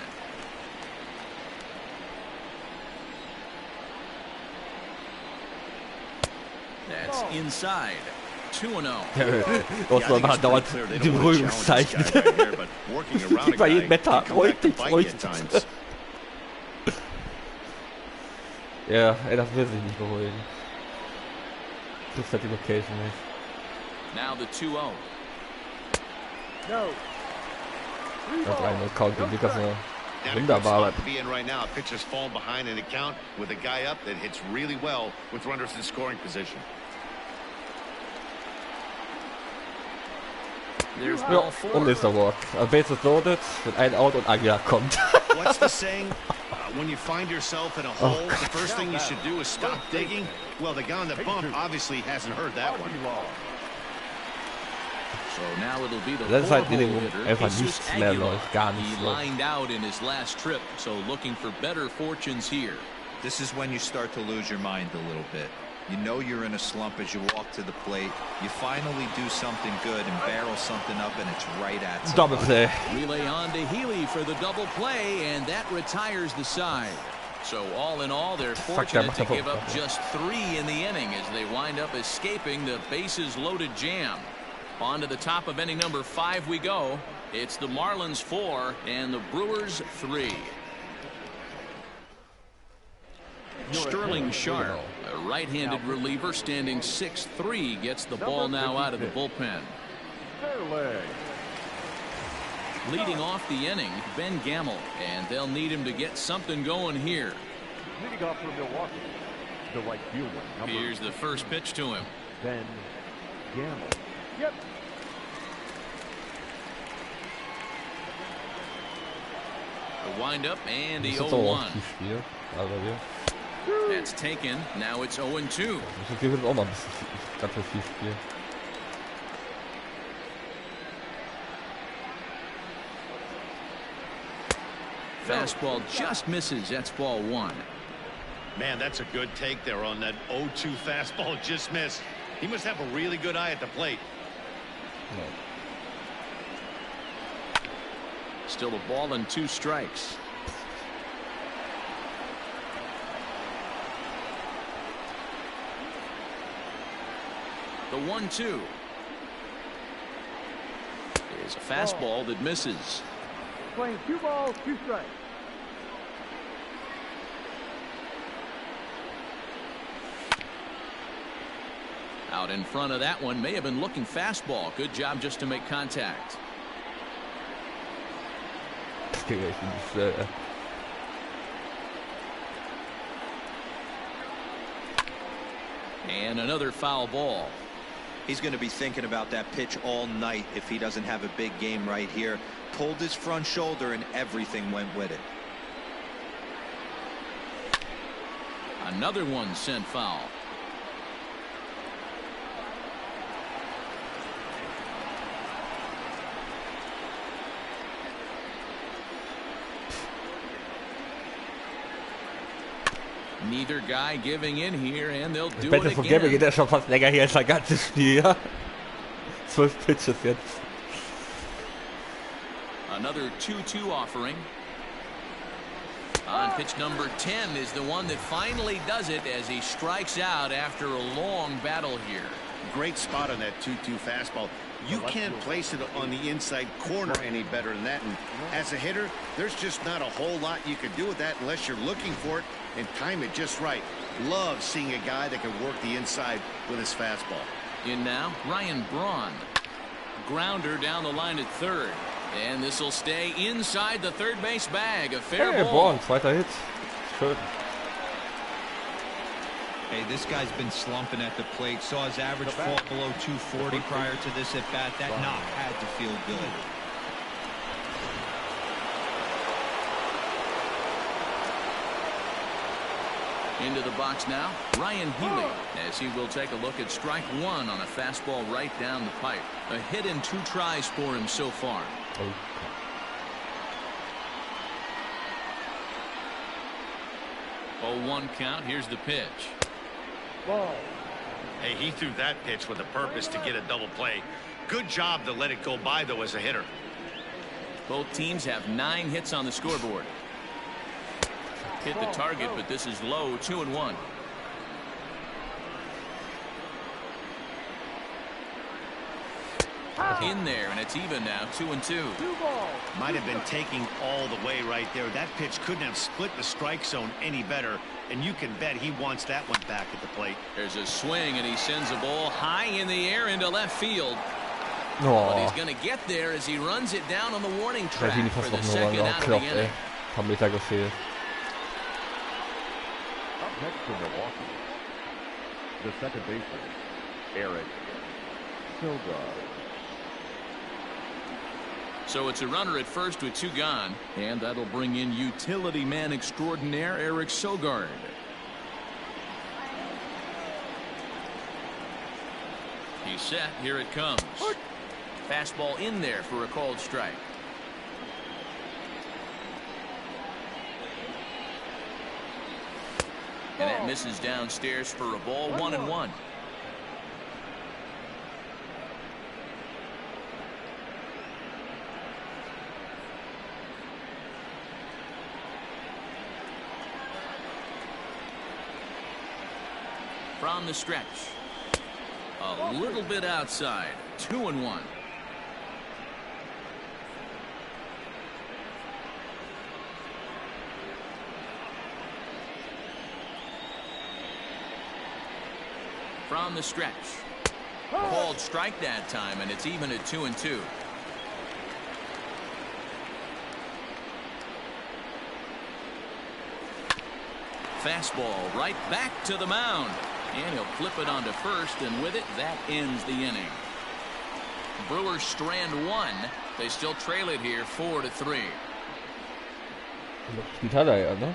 That's inside. 2-0. Was man machen, dauert die Beruhigungszeichen. Wie bei jedem Wetter. Ruhig dich. Ja, ey, das will sich nicht beruhigen. Trifft halt die Location nicht. Now the 2-0. Das 3-0 Count gegen Dickerson. Wunderbar. Right now, pitchers fall behind in a count with a guy up that hits really well with runners in scoring position. Ja, und nächster Walk. Base is loaded, mit ein Out und Aguilar kommt. What's the saying? When you find yourself in a hole, the first thing you should do is stop digging. Well, the guy on the bump obviously hasn't heard that one. So now it'll be the Das ist halt in einfach nichts mehr läuft, gar nichts He lined out in his last trip, so looking for better fortunes here. This is when you start to lose your mind a little bit. You know you're in a slump as you walk to the plate. You finally do something good and barrel something up, and it's right at somebody. Double play. Relay on to Healy for the double play, and that retires the side. So all in all, they're fortunate to give up just 3 in the inning as they wind up escaping the bases-loaded jam. On to the top of inning number 5 we go. It's the Marlins 4 and the Brewers 3. Sterling Sharp, a right-handed reliever standing 6'3", gets the ball now out of the bullpen. Leading off the inning, Ben Gamble, and they'll need him to get something going here. Leading off for Milwaukee, the right fielder. Here's the first pitch to him. Ben Gamble. Yep. The windup and the 0-1. That's taken. Now it's 0-2. Fastball just misses. That's ball 1. Man, that's a good take there on that 0-2 fastball just missed. He must have a really good eye at the plate. No. Still a ball and 2 strikes. The 1-2 is a fastball that misses. Playing 2 balls, 2 strikes. Out in front of that one, may have been looking fastball. Good job just to make contact. And another foul ball. He's going to be thinking about that pitch all night if he doesn't have a big game right here. Pulled his front shoulder and everything went with it. Another one sent foul. Neither guy giving in here, and they'll do it von Gabby geht er schon fast länger hier als ein ganzes Spiel. Ja? 12 Pitches jetzt. Another 2-2 offering. On pitch number 10 is the one that finally does it as he strikes out after a long battle here. Great spot on that 2-2 fastball. You can't place it on the inside corner any better than that. And as a hitter, there's just not a whole lot you can do with that unless you're looking for it and time it just right. Love seeing a guy that can work the inside with his fastball. In now, Ryan Braun. Grounder down the line at third. And this will stay inside the third base bag. A fair ball. Braun, zweiter Hit. Schön. Hey, this guy's been slumping at the plate. Saw his average fall below 240 prior to this at bat. That knock had to feel good. Into the box now, Ryan Healy, as he will take a look at strike 1 on a fastball right down the pipe. A hit in 2 tries for him so far. 0-1 count. Here's the pitch. Ball. Hey, he threw that pitch with a purpose to get a double play. Good job to let it go by, though, as a hitter. Both teams have 9 hits on the scoreboard. Hit the target, but this is low. 2-1. In there, and it's even now. 2-2. Might have been taking all the way right there. That pitch couldn't have split the strike zone any better, and you can bet he wants that one back at the plate. There's a swing, and he sends a ball high in the air into left field. Oh. But he's going to get there as he runs it down on the warning track for the second out of the inning. Paar Meter gefehlt. Up next to Milwaukee, the second baseman, Eric Silva. So it's a runner at first with 2 gone, and that'll bring in utility man extraordinaire Eric Sogard. He's set. Here it comes. Fastball in there for a called strike. And that misses downstairs for a ball. 1-1. From the stretch. A little bit outside. 2-1. From the stretch. Called strike that time, and it's even at 2-2. Fastball right back to the mound. And he'll flip it onto first, and with it, that ends the inning. Brewers strand one. They still trail it here 4-3. Spielt hat er ja, ne?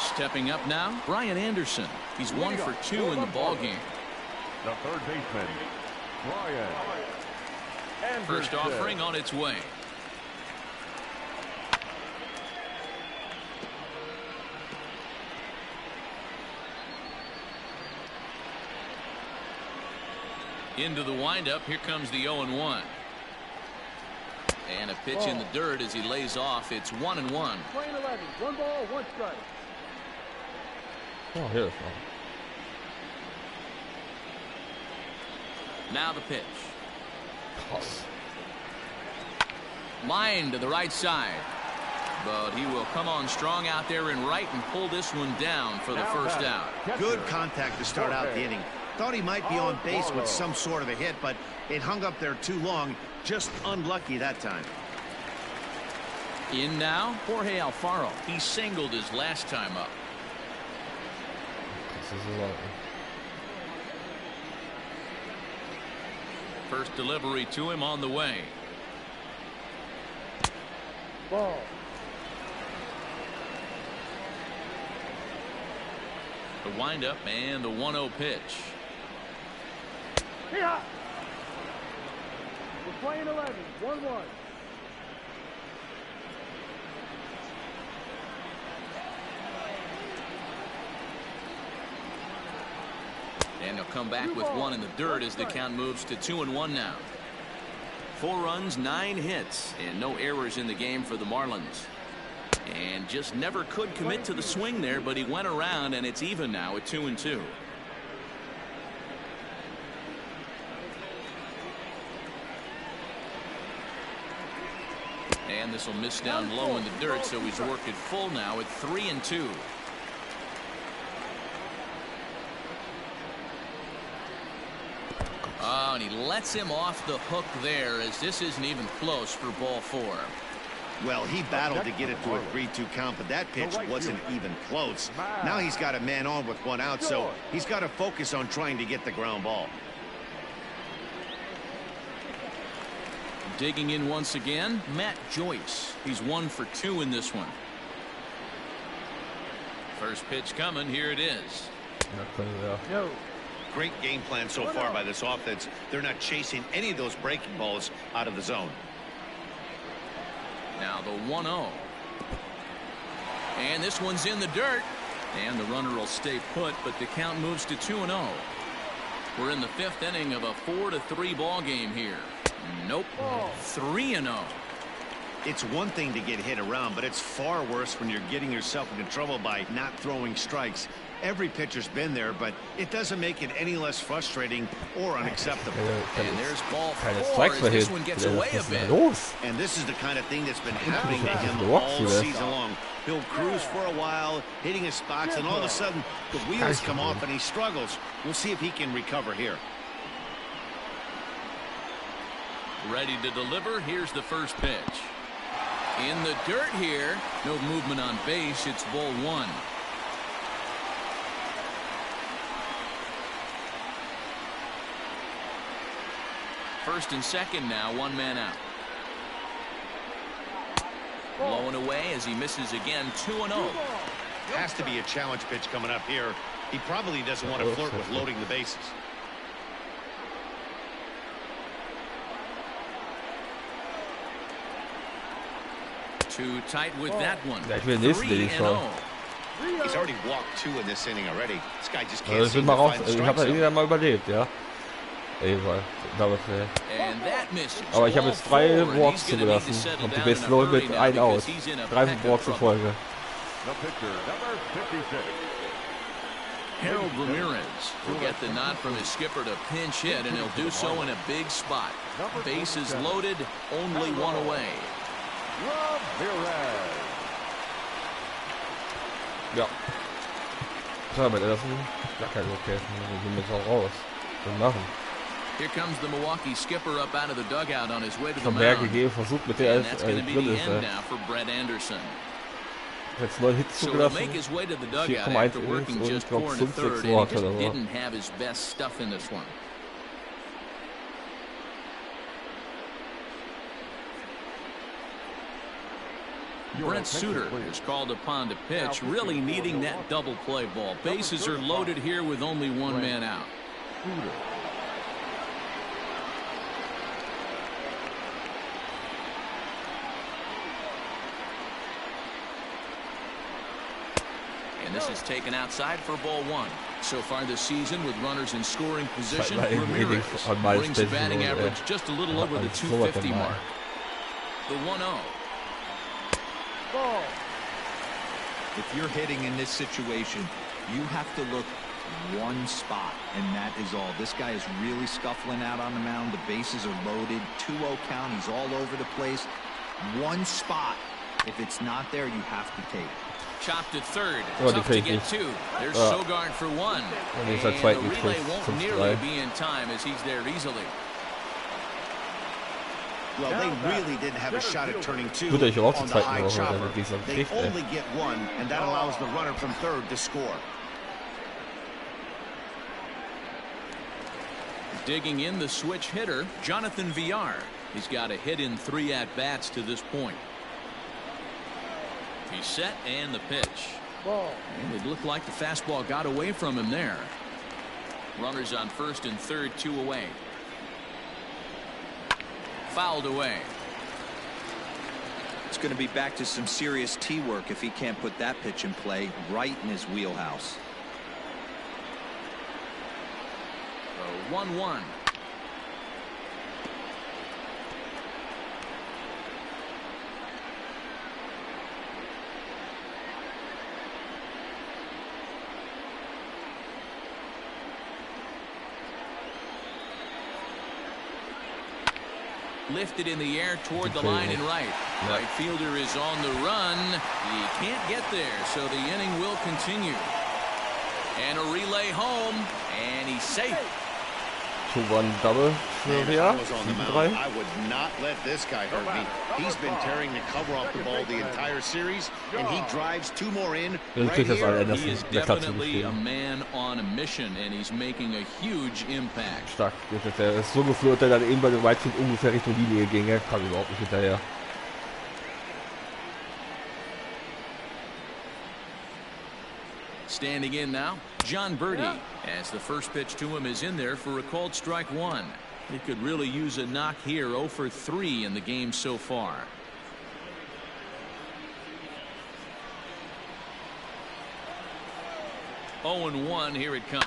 Stepping up now, Brian Anderson. He's 1 for 2 in the ballgame. The third baseman, Brian Anderson. First offering on its way. Into the windup. Here comes the 0-1. And a pitch in the dirt as he lays off. It's 1-1. Playing 11. 1 ball, 1 strike. Oh, here's one. Now the pitch. Line to the right side. But he will come on strong out there in right and pull this one down for the first out. Good contact to start out the inning. Thought he might be on base with some sort of a hit, but it hung up there too long. Just unlucky that time. In now, Jorge Alfaro. He singled his last time up. First delivery to him on the way. Ball. The windup and the 1-0 pitch. Here. We're playing 11. 1-1. And he'll come back with 1 in the dirt as the count moves to 2-1 now. 4 runs, 9 hits, and no errors in the game for the Marlins. And just never could commit to the swing there, but he went around, and it's even now at 2-2. And this will miss down low in the dirt, so he's worked it full now at 3-2. Oh, and he lets him off the hook there, as this isn't even close for ball 4. Well, he battled to get it to a 3-2 count, but that pitch wasn't even close. Now he's got a man on with 1 out, so he's got to focus on trying to get the ground ball. Digging in once again, Matt Joyce. He's 1 for 2 in this one. First pitch coming. Here it is. No. Great game plan so far by this offense. They're not chasing any of those breaking balls out of the zone. Now the 1-0. And this one's in the dirt. And the runner will stay put, but the count moves to 2-0. We're in the 5th inning of a 4-3 ball game here. Nope. 3-0. It's one thing to get hit around, but it's far worse when you're getting yourself into trouble by not throwing strikes. Every pitcher's been there, but it doesn't make it any less frustrating or unacceptable. And there's ball 4 as this one gets away a bit. And this is the kind of thing that's been happening to him all season long. He'll cruise for a while, hitting his spots, and all of a sudden the wheels come off and he struggles. We'll see if he can recover here. Ready to deliver. Here's the first pitch. In the dirt here. No movement on base. It's ball 1. First and second now. 1 man out. Blowing away as he misses again. 2-0. Has to be a challenge pitch coming up here. He probably doesn't want to flirt with loading the bases. Too tight with that one. 3-0. He's already walked 2 in this inning already. This guy just can't seem to find the strike zone. Mal überlebt, ja. Egal. Damit, And that misses. aber ich habe jetzt 3 Walks zugelassen. Und die Base 0 mit 1 aus. 3 Walks in Folge. The pitcher, number 56. Harold Ramirez will get the nod from his skipper to pinch hit, and he'll do so in a big spot. Bases loaded, only one away. Ramirez. Ja. Klar, mit Essen. Gar kein okay. Wir gehen jetzt auch raus. Was machen? Here comes the Milwaukee skipper up out of the dugout on his way to the Von Berg mound. gegeben, versucht mit der And that's going to be drin the ist. end now for Brett Anderson. Jetzt 9 Hits So he'll zugelassen. make his way to the dugout 4,1 after working Innings und just ich glaube 4 and a 5, 6 third, and he Worte just oder so. didn't have his best stuff in this one. Brent Suter is called upon to pitch, really needing that double play ball. Bases are loaded here with only one man out. And this is taken outside for ball 1. So far this season, with runners in scoring position, Ramirez brings the batting average just a little over the 250 mark. The 1-0. Ball. If you're hitting in this situation, you have to look one spot, and that is all. This guy is really scuffling out on the mound. The bases are loaded. 2-0 count. He's all over the place. One spot. If it's not there, you have to take it. Chopped at third. Oh, Tough to get 2. There's Sogard for 1. Und And der zweiten the relay trifft won't nearly be in time as he's there easily. Well, they really didn't have a shot at turning 2 Gut, ich auch zur on the zweiten high Woche, chopper. damit dieser They kriegt, only get 1, and that allows the runner from third to score. Digging in the switch hitter, Jonathan Villar. He's got a hit in 3 at-bats to this point. He's set, and the pitch. Ball. And it looked like the fastball got away from him there. Runners on first and third, 2 away. Fouled away. It's going to be back to some serious tee work if he can't put that pitch in play right in his wheelhouse. 1-1. Lifted in the air toward the line and right. Right fielder is on the run. He can't get there, so the inning will continue. And a relay home, and he's safe. 2-1 Double für Man, if Villar. I was on the mound, 7-3. I would not let this guy hurt me. He's been tearing the cover off the ball the entire series, and he drives 2 more in Dann right kriegt das here. Anderson. He is Der Klatsch definitely a stehen. man on a mission, and he's making a huge impact. Stark. Der ist so geflohen, dass er dann eben bei dem Weitfield ungefähr Richtung Linie ging. Er kam überhaupt nicht hinterher. Standing in now, John Birdie, as the first pitch to him is in there for a called strike 1. He could really use a knock here. 0 for 3 in the game so far. Oh and 1, here it comes.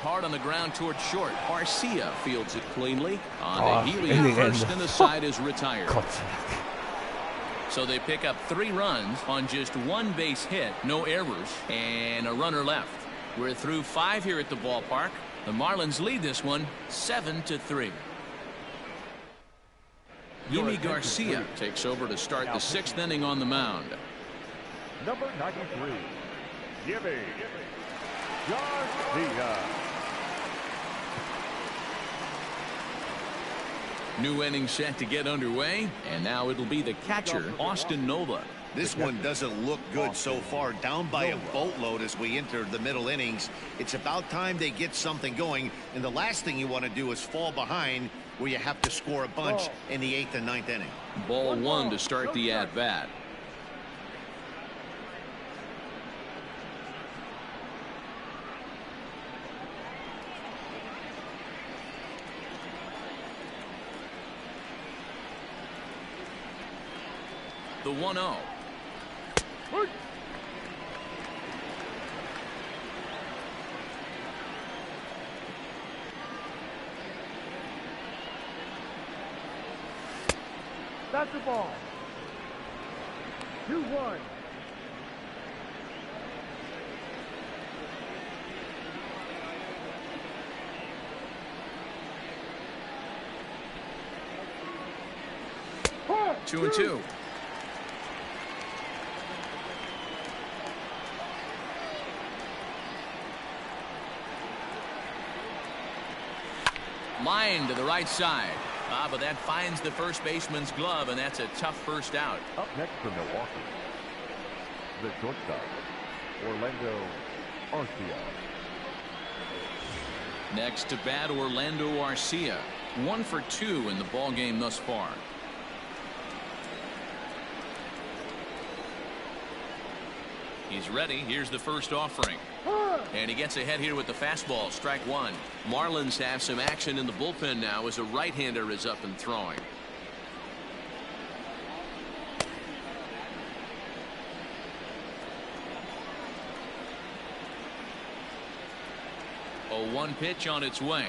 Hard on the ground toward short. Garcia fields it cleanly. On to Healy at first, and the side is retired. Gott sei Dank. So they pick up 3 runs on just 1 base hit, no errors, and a runner left. We're through 5 here at the ballpark. The Marlins lead this one 7-3. Yimi Garcia takes over to start the 6th inning on the mound. Number 93. Yimi Garcia. New inning set to get underway, and now it'll be the catcher, Austin Nova. This one doesn't look good so far. Down by a boatload as we enter the middle innings. It's about time they get something going, and the last thing you want to do is fall behind where you have to score a bunch in the 8th and 9th inning. Ball 1 to start the at-bat. The 1-0. That's the ball. 2-1. Two and two. Line to the right side. But that finds the first baseman's glove, and that's a tough first out. Up next for Milwaukee, the shortstop, Orlando Arcia. Next to bat, Orlando Arcia. 1 for 2 in the ball game thus far. He's ready. Here's the first offering. And he gets ahead here with the fastball. Strike one. Marlins have some action in the bullpen now as a right-hander is up and throwing. A 1 pitch on its way.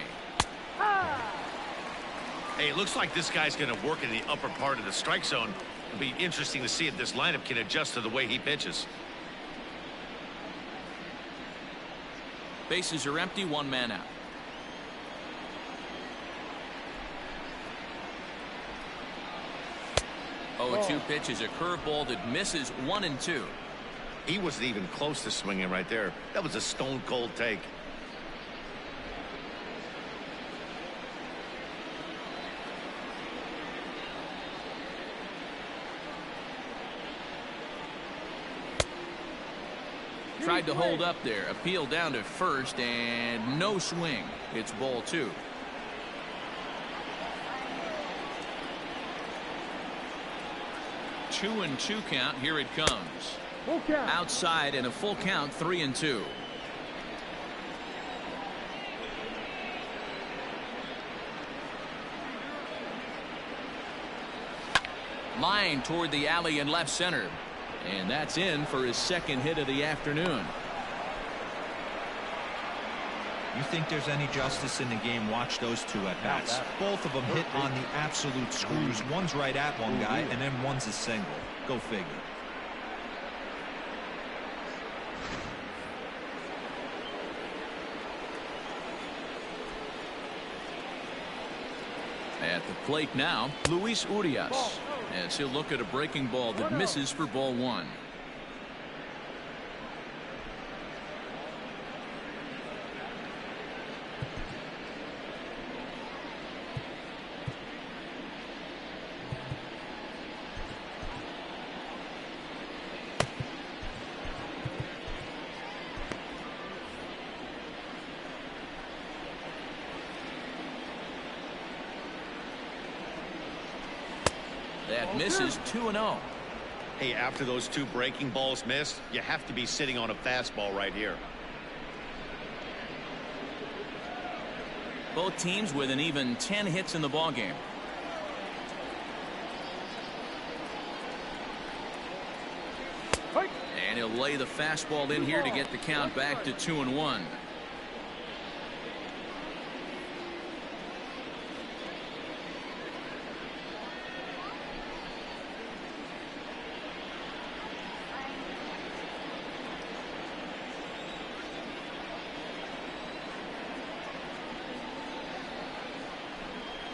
Hey, it looks like this guy's going to work in the upper part of the strike zone. It'll be interesting to see if this lineup can adjust to the way he pitches. Bases are empty, 1 man out. Oh, 2 pitch is a curveball that misses 1 and 2. He wasn't even close to swinging right there. That was a stone cold take. Tried to hold up there. Appeal down to first and no swing. It's ball 2. Two and 2 count. Here it comes. Full count. Outside and a full count. 3 and 2. Line toward the alley in left center. And that's in for his second hit of the afternoon. You think there's any justice in the game? Watch those 2 at bats. Both of them hit on the absolute screws. One's right at one guy, and then one's a single. Go figure. At the plate now, Luis Urias, as he'll look at a breaking ball that misses for ball 1. That misses 2-0. Hey, after those 2 breaking balls missed, you have to be sitting on a fastball right here. Both teams with an even 10 hits in the ballgame. And he'll lay the fastball in here to get the count back to 2-1.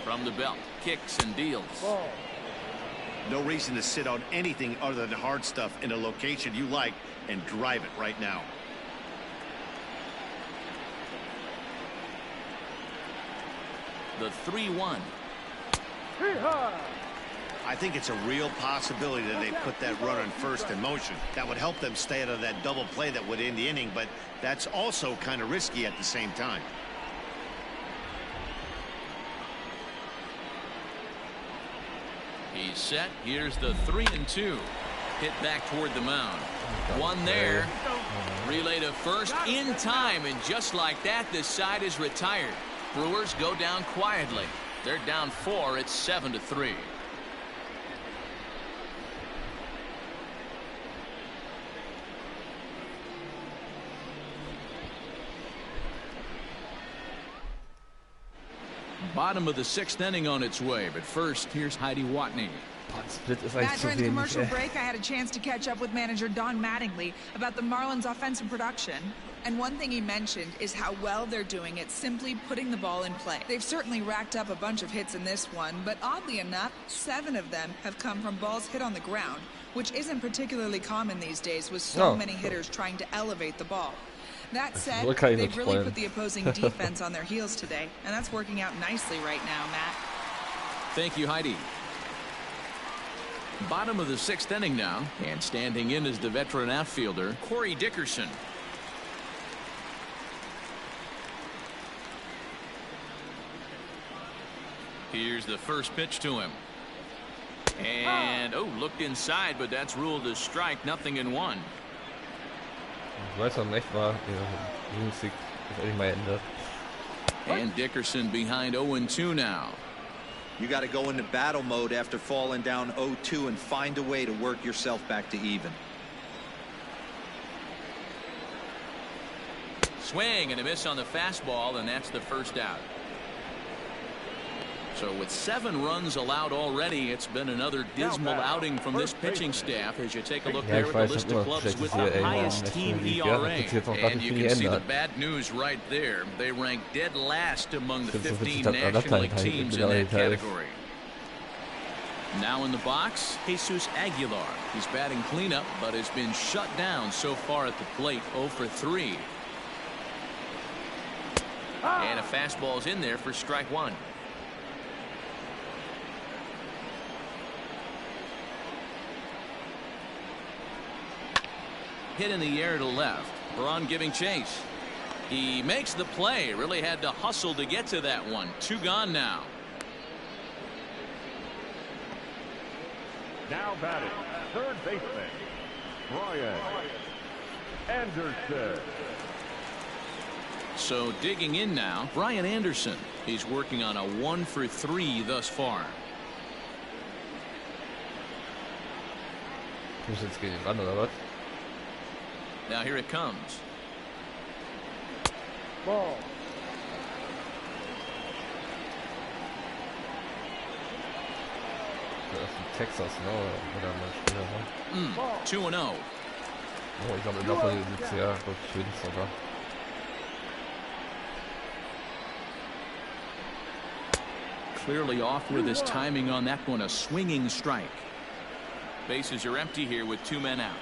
From the belt, kicks and deals. No reason to sit on anything other than hard stuff in a location you like and drive it right now. The 3-1. I think it's a real possibility that they put that runner in first in motion. That would help them stay out of that double play that would end the inning, but that's also kind of risky at the same time. He's set. Here's the 3-2. Hit back toward the mound. One there. Relay to first in time, and just like that, this side is retired. Brewers go down quietly. They're down 4. It's 7-3. Bottom of the 6th inning on its way, but first, here's Heidi Watney. Matt, during the commercial break, I had a chance to catch up with manager Don Mattingly about the Marlins' offensive production. And one thing he mentioned is how well they're doing at simply putting the ball in play. They've certainly racked up a bunch of hits in this one, but oddly enough, 7 of them have come from balls hit on the ground, which isn't particularly common these days with so many hitters trying to elevate the ball. That said, they've really put the opposing defense on their heels today, and that's working out nicely right now, Matt. Thank you, Heidi. Bottom of the 6th inning now, and standing in is the veteran outfielder, Corey Dickerson. Here's the first pitch to him. And, looked inside, but that's ruled a strike, 0-1. Ich weiß noch nicht, war günstig, das hätte ich mal ändert. And Dickerson behind 0-2 now. You got to go into battle mode after falling down 0-2 and find a way to work yourself back to even. Swing and a miss on the fastball, and that's the first out. So with 7 runs allowed already, it's been another dismal outing from this pitching staff as you take a look there at the list of clubs with the highest team ERA. And you can see the bad news right there. They rank dead last among the 15 National League teams in that category. Now in the box, Jesus Aguilar. He's batting cleanup, but has been shut down so far at the plate, 0 for 3. And a fastball's in there for strike 1. Hit in the air to left. Braun giving chase. He makes the play. Really had to hustle to get to that one. 2 gone now. Now batting, third baseman, Brian Anderson. So digging in now, Brian Anderson. He's working on a 1 for 3 thus far. Muss jetzt gegen den ran, oder was? Now here it comes. Ball. Das ist Texas, ne? Oder mal Spieler, ne? 2-0. Oh, ich glaube, in der Folge sitzt ja schön sogar. Clearly off with his timing on that one. A swinging strike. Bases are empty here with 2 men out.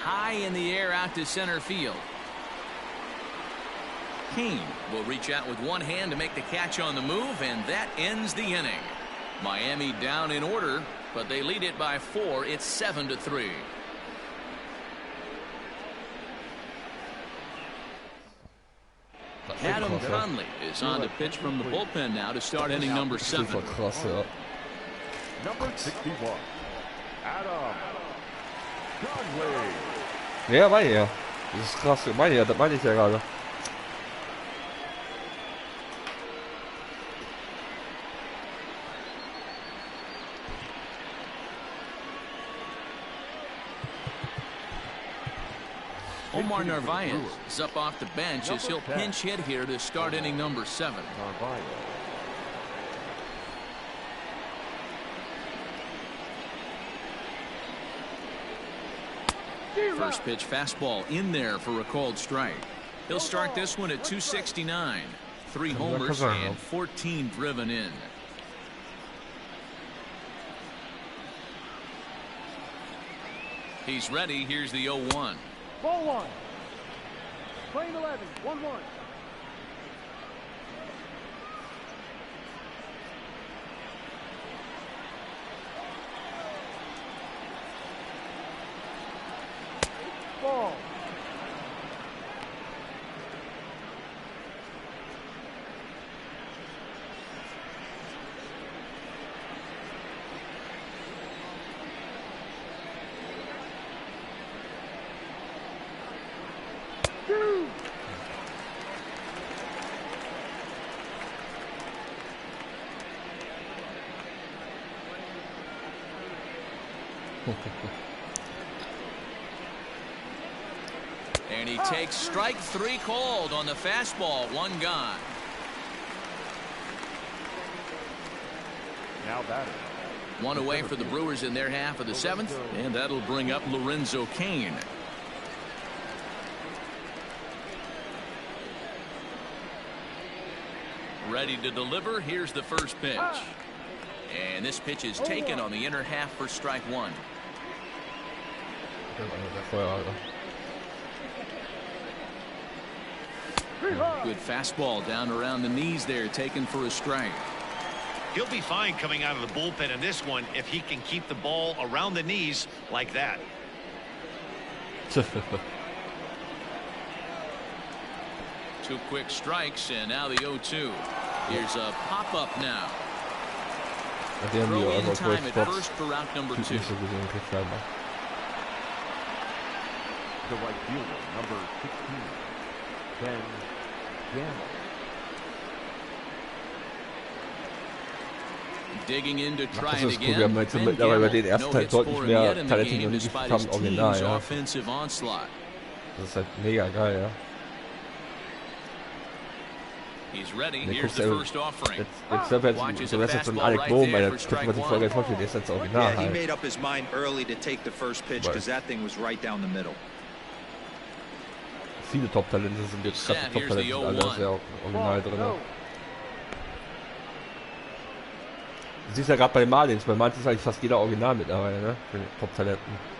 High in the air out to center field. Kane will reach out with one hand to make the catch on the move, and that ends the inning. Miami down in order, but they lead it by 4. It's 7-3. Adam Conley is on to pitch from the bullpen now to start inning number 7. Number 61, Adam Conley. Ja, meine ja. Das ist krass. Meine ja, das meine ich ja gerade. Omar Narvaez is up off the bench as he'll pinch hit here to start inning number 7. First pitch fastball in there for a called strike. He'll start this one at 269. 3 homers and 14 driven in. He's ready. Here's the 0-1. Ball 1. Playing 11. 1-1. Ball. And he takes strike 3 called on the fastball. 1 gone. Now batter. One away for the Brewers in their half of the 7th, and that'll bring up Lorenzo Cain. Ready to deliver. Here's the first pitch. And this pitch is taken on the inner half for strike one. Good fastball down around the knees there, taken for a strike. He'll be fine coming out of the bullpen in this one if he can keep the ball around the knees like that. 2 quick strikes, and now the 0-2. Here's a pop-up now. Throw in time at first for route number 2. The right fielder, number 16, Ben Gamble. Digging in to try it Das ist cool, again. wir haben jetzt mittlerweile bei den ersten Teil deutlich mehr Talente noch nicht gefunden haben, original, ja. Offensive onslaught. Das ist halt mega geil, ja. He's ready. Ne, Here's the first offering. Jetzt wäre jetzt so ein Alec Bohm, weil da könnte man die Folge jetzt vorstellen, der ist jetzt original Yeah, he halt. made up his mind early to take the first pitch because that thing was right down the middle. Viele Top-Talente sind jetzt gerade die Top-Talente sind alle sehr original drin. Du siehst ja gerade bei Marlins, bei Marlins ist eigentlich fast jeder original mittlerweile, ne? Für die Top-Talenten.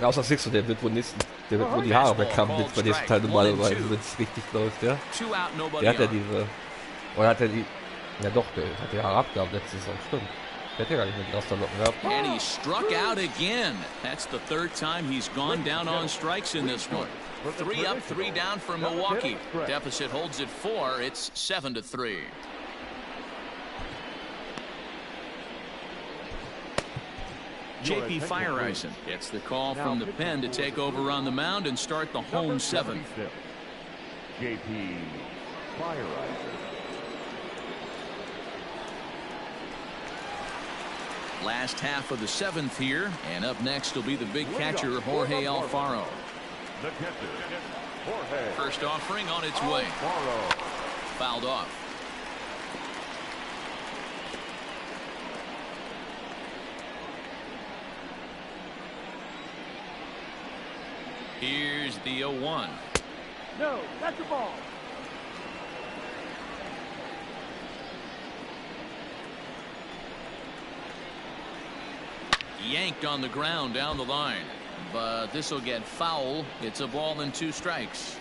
Ja, außer Sixto, der wird wohl die Haare weghaben jetzt bei diesem Teil normalerweise, wenn es richtig läuft, ja. Der hat ja diese, oder hat er die, ja doch, der hat die Haare abgehabt letzte Saison, stimmt. Der hat ja gar nicht mit Rasterlocken gehabt. And he struck out again. That's the 3rd time he's gone down on strikes in this one. 3 up, 3 down for Milwaukee. Deficit holds at 4. It's 7-3. J.P. Fireisen gets the call from the pen to take over on the mound and start the home 7th. J.P. Fireisen. Last half of the 7th here, and up next will be the big catcher Jorge Alfaro. The catcher, Jorge. First offering on its way. Fouled off. Here's the 0-1. No, that's the ball. Yanked on the ground down the line, but this will get foul. It's a ball and 2 strikes.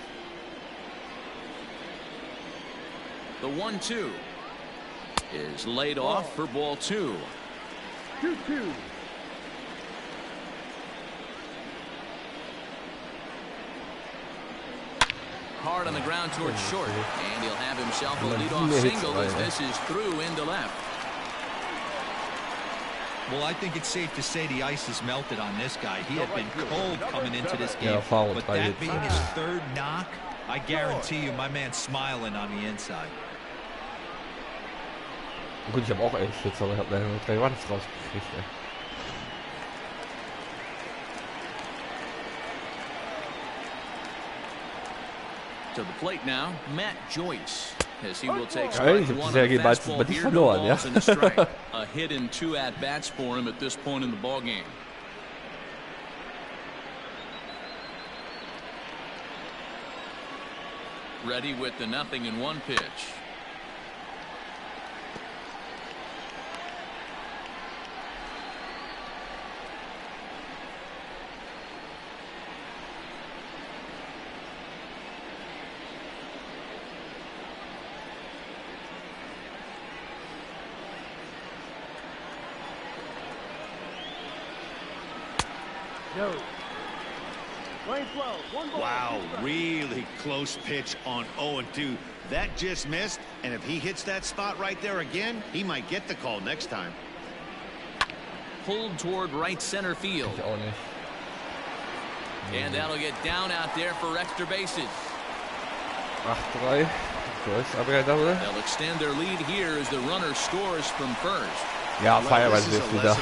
The 1-2 is laid off for ball 2. 2-2. Hard on the ground towards short, and he'll have himself a leadoff single as this is through into left. Well, I think it's safe to say the ice has melted on this guy. He had been cold coming into this game, but that being his 3rd knock, I guarantee you my man's smiling on the inside. Gut, ich habe auch 11 Schütze, aber ich habe leider nur 3 Runs rausgekriegt, ey. To the plate now, Matt Joyce, as he will take Ja, ich strike habe one die on the Serie fastball bald here, verloren, ja. balls and a strike. A hit and 2 at-bats for him at this point in the ballgame. Ready with the 0-1 pitch. No. Lane 12, 1 ball. Wow, really close pitch on 0-2. That just missed, and if he hits that spot right there again, he might get the call next time. Pulled toward right center field. Ich auch nicht. And that'll get down out there for extra bases. 8-3. Joyce, aber ja, da, oder? They'll extend their lead here as the runner scores from first. Ja, Fireweise ist wieder.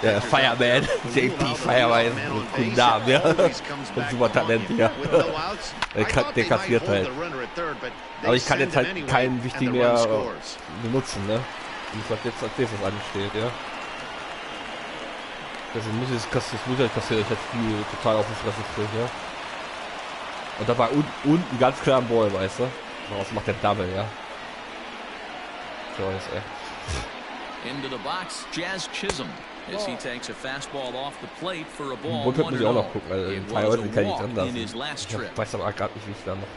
Der Fireman, JP Fireweise, mit coolen Namen, ja. Und super Talent, ja. Der kassiert halt. Aber ich kann jetzt halt keinen wichtigen mehr benutzen, ne? Was jetzt als nächstes ansteht, ja. Deswegen muss ich kassieren, ich jetzt Spiel total auf die Fresse kriege, ja. Und dabei unten ganz klar ein Ball, weißt du? Daraus macht der Double, ja. Joyce, ey. Into the box, Jazz Chisholm, as he takes a fastball off the plate for a ball. Bullpen muss ich auch noch gucken, weil teilweise kann ich nicht dran lassen. Ich weiß aber gerade nicht, wie ich da noch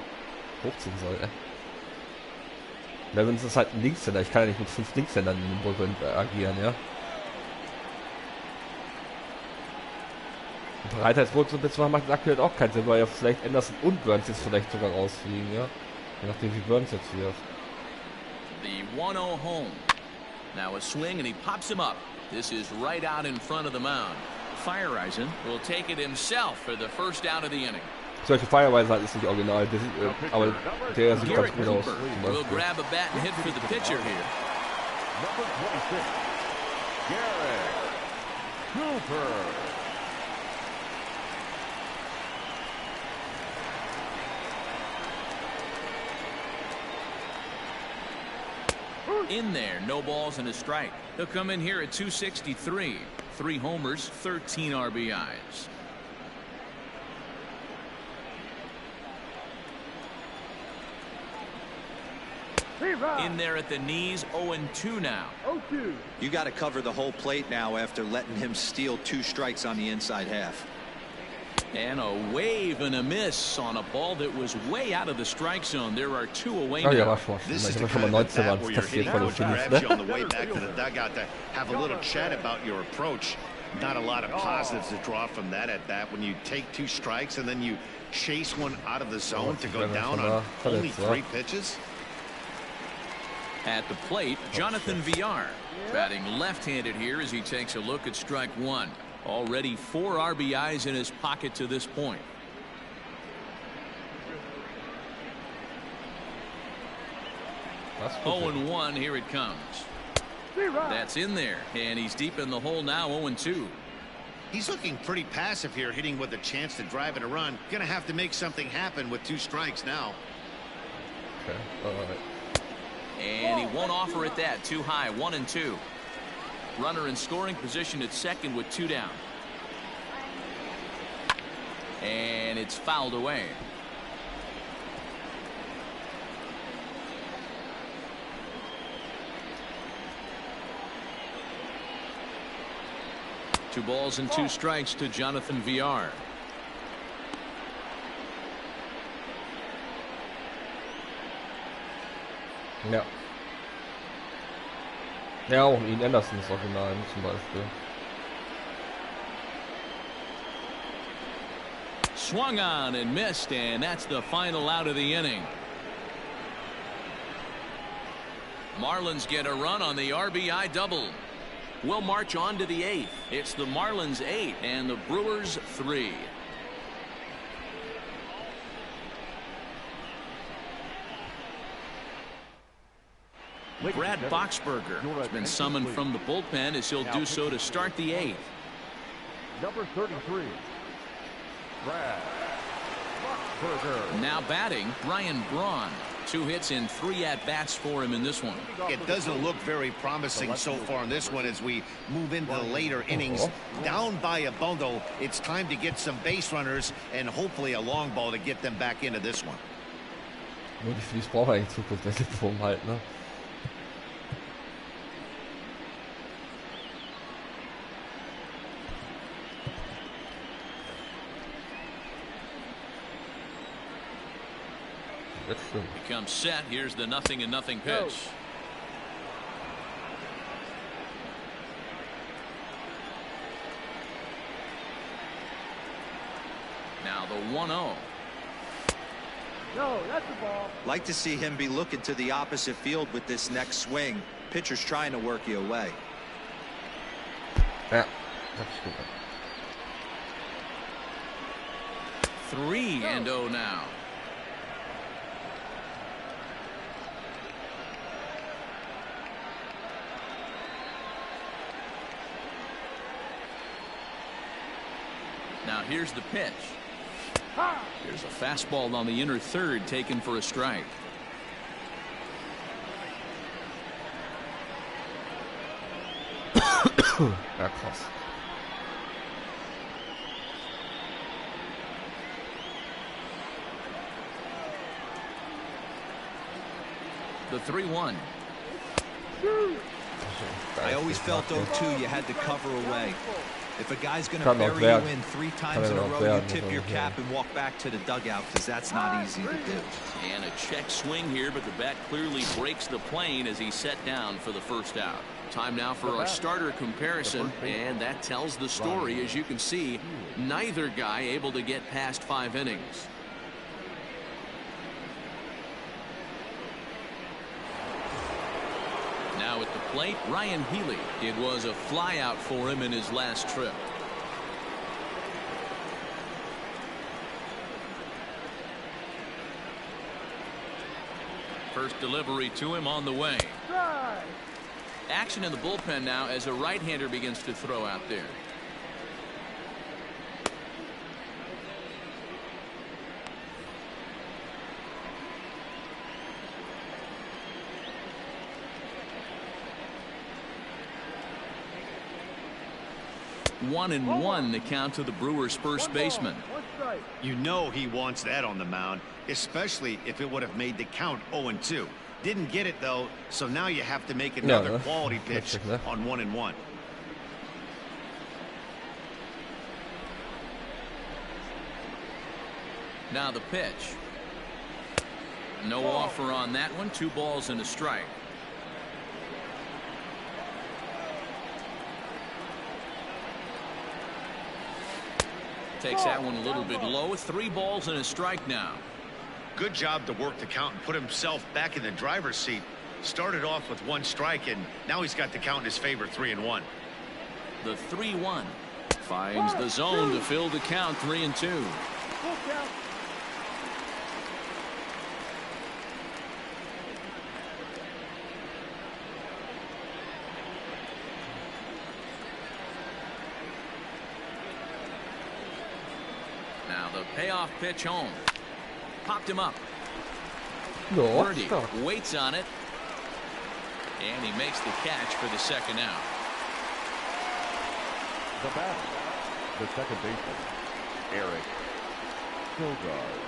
hochziehen soll, ey. Levins ist halt ein Linkshänder, ich kann ja nicht mit 5 Linkshändern in den Bullpen agieren, ja. Bereitheitswurzel zu machen macht aktuell auch keinen Sinn, weil ja vielleicht Anderson und Burns jetzt vielleicht sogar rausfliegen, ja. Je nachdem wie Burns jetzt wird. The 1-0 home. Now a swing and he pops him up. This is right out in front of the mound. Fireweisen will take it himself for the first out of the inning. Solche Fireweise halt ist nicht original, aber der sieht ganz gut aus. Will grab a bat and hit for the pitcher here. Number 26, Garrett Cooper. In there, no balls and a strike. He'll come in here at 263. 3 homers, 13 RBIs. In there at the knees, 0-2 now. 0-2. You got to cover the whole plate now after letting him steal 2 strikes on the inside half. And a wave and a miss on a ball that was way out of the strike zone. There are 2 away now. Ja, this is the kind of bat where you're hitting on the way back to the dugout to have a little chat about your approach. Not a lot of positives to draw from that at bat when you take 2 strikes and then you chase one out of the zone to go down on only 3 pitches. At the plate, Jonathan Villar, batting left-handed here as he takes a look at strike 1. Already 4 RBIs in his pocket to this point. That's 0-1, here it comes. That's in there, and he's deep in the hole now, 0-2. He's looking pretty passive here, hitting with a chance to drive in a run. Gonna have to make something happen with 2 strikes now. Okay, all right. And he won't offer it that. Too high, 1-2. Runner in scoring position at second with 2 down. And it's fouled away. Two balls and 2 strikes to Jonathan Villar. Ja. Ja, auch ihn Anderson ist original zum Beispiel. Swung on and missed, and that's the final out of the inning. Marlins get a run on the RBI double. We'll march on to the 8th. It's the Marlins 8 and the Brewers 3. Brad Boxberger has been summoned from the bullpen as he'll do so to start the 8th. Number 33, Brad Boxberger. Now batting, Ryan Braun. 2 hits and 3 at-bats for him in this one. It doesn't look very promising so far in this one as we move into the later innings. Down by a bundle, it's time to get some base runners and hopefully a long ball to get them back into this one. Nur die Flies braucht eigentlich Zukunft, der Form halt, ne? Becomes set. Here's the 0-0 pitch. Now the 1-0. No, that's the ball. Like to see him be looking to the opposite field with this next swing. Pitcher's trying to work you away. Ja, that's good. 3-0 now. Now here's the pitch. Here's a fastball on the inner third taken for a strike. Ja, krass. The 3-1. I always felt, though, too, you had to cover away. If a guy's going to bury you in 3 times in a row, you tip your cap and walk back to the dugout, because that's not easy to do. And a check swing here, but the bat clearly breaks the plane as he's set down for the first out. Time now for our starter comparison, and that tells the story. As you can see, neither guy able to get past 5 innings. Now at the plate, Ryan Healy. It was a flyout for him in his last trip. First delivery to him on the way. Action in the bullpen now as a right-hander begins to throw out there. One and one, the count to the Brewers' first baseman. You know he wants that on the mound, especially if it would have made the count 0-2. Didn't get it though, so now you have to make another quality pitch on 1-1. Now the pitch. No offer on that one. 2 balls and a strike. Takes that one a little bit low. 3 balls and a strike now. Good job to work the count and put himself back in the driver's seat. Started off with 1 strike, and now he's got the count in his favor, 3-1. The 3-1 finds the zone to fill the count, 3-2. Now the payoff pitch home. Popped him up. Birdie waits on it. And he makes the catch for the second out. The batter, the second baseman, Eric Sogard.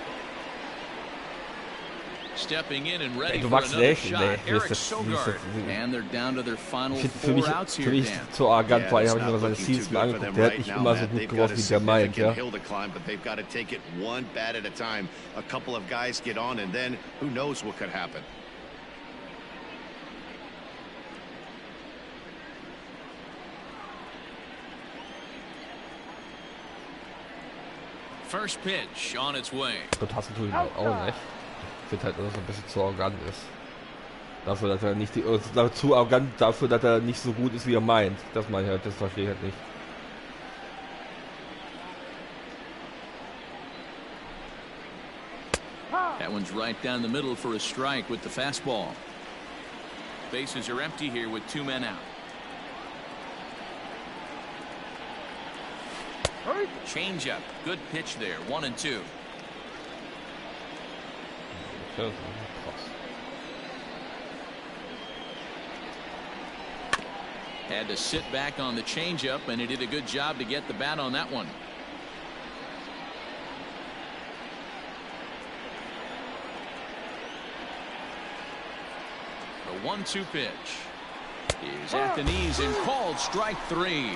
Stepping in and ready for another shot, Eric Sogard. And they're down to their final 4 outs here, Dan. Zu arrogant war, ich habe mir mal seine Scenes mal angeguckt. Der hat nicht immer so gut geworfen, wie der meint, ja. Hill to climb, but they've got to take it one bat at a time. A couple of guys get on, and then who knows what could happen. First pitch on its way. Das hast du auch nicht. Ich finde halt, dass er ein bisschen zu arrogant ist. Dafür, dass er nicht zu arrogant dafür, dass er nicht so gut ist, wie er meint. Das meine ich halt, das verstehe ich halt nicht. That one's right down the middle for a strike with the fastball. Bases are empty here with 2 men out. Changeup, good pitch there, 1-2. Had to sit back on the changeup, and he did a good job to get the bat on that one. The 1-2 pitch is at the knees and called strike 3.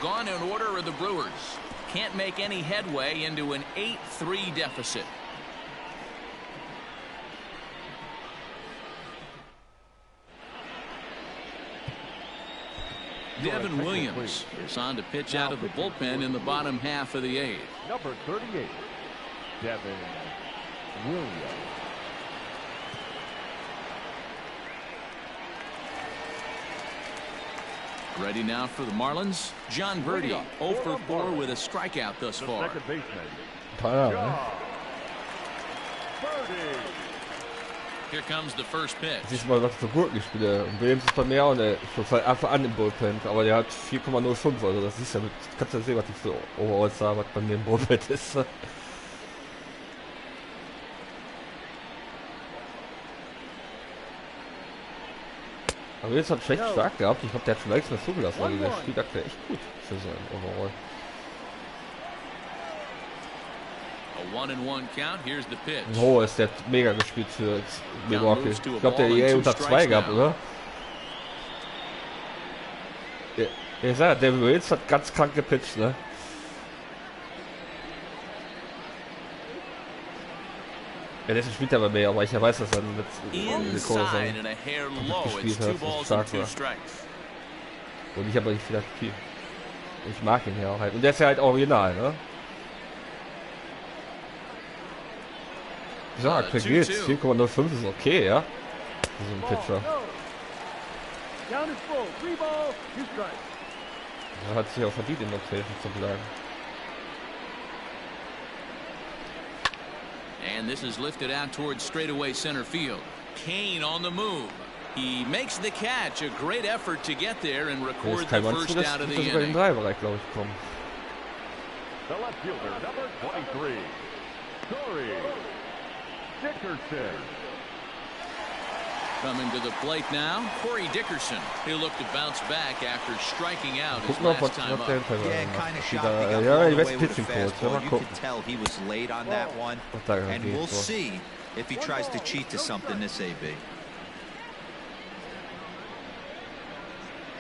Gone in order of the Brewers. Can't make any headway into an 8-3 deficit. Devin Williams is on to pitch out of the bullpen in the bottom half of the 8th. Number 38, Devin Williams. Ready now for the Marlins. John Birdie, 0 for 4 with a strikeout thus far. Second baseman. Here comes the first pitch. Siehst du mal, was für Gurken ich spiele. Und Williams ist bei mir auch ich schaue halt einfach an im Bullpen, aber der hat 4,05, also das siehst du ja, kannst du ja sehen, was ich für Overalls da, was bei mir im Bullpen ist. Aber jetzt hat schlecht stark gehabt, ich glaube, der hat schon längst mehr zugelassen, weil der spielt aktuell echt gut für sein Overall. Oh, ist der mega gespielt für Milwaukee. Ich glaube, der EA unter 2 gehabt, oder? Ja, ich sag, der Wills hat ganz krank gepitcht, ne? Ja, deswegen spielt er bei mir, aber ich weiß, dass er mit gespielt hat, dass stark war. Und ich habe nicht viel aktiv. Ich mag ihn ja auch halt. Und der ist ja halt original, ne? Ich sag, für geht's. 4,05 ist okay, ja? So ein Pitcher. Er hat sich auch verdient, in Rotation zu bleiben. And this is lifted out towards straightaway center field. Kane on the move. He makes the catch. A great effort to get there and record the first out of the inning. The left fielder, number 23, Corey Dickerson. Coming to the plate now, Corey Dickerson. He'll look to bounce back after striking out his last time up. Yeah, kind of shocked he got blown away with a fastball. You could tell he was late on that one. And we'll see if he tries to cheat to something this AB.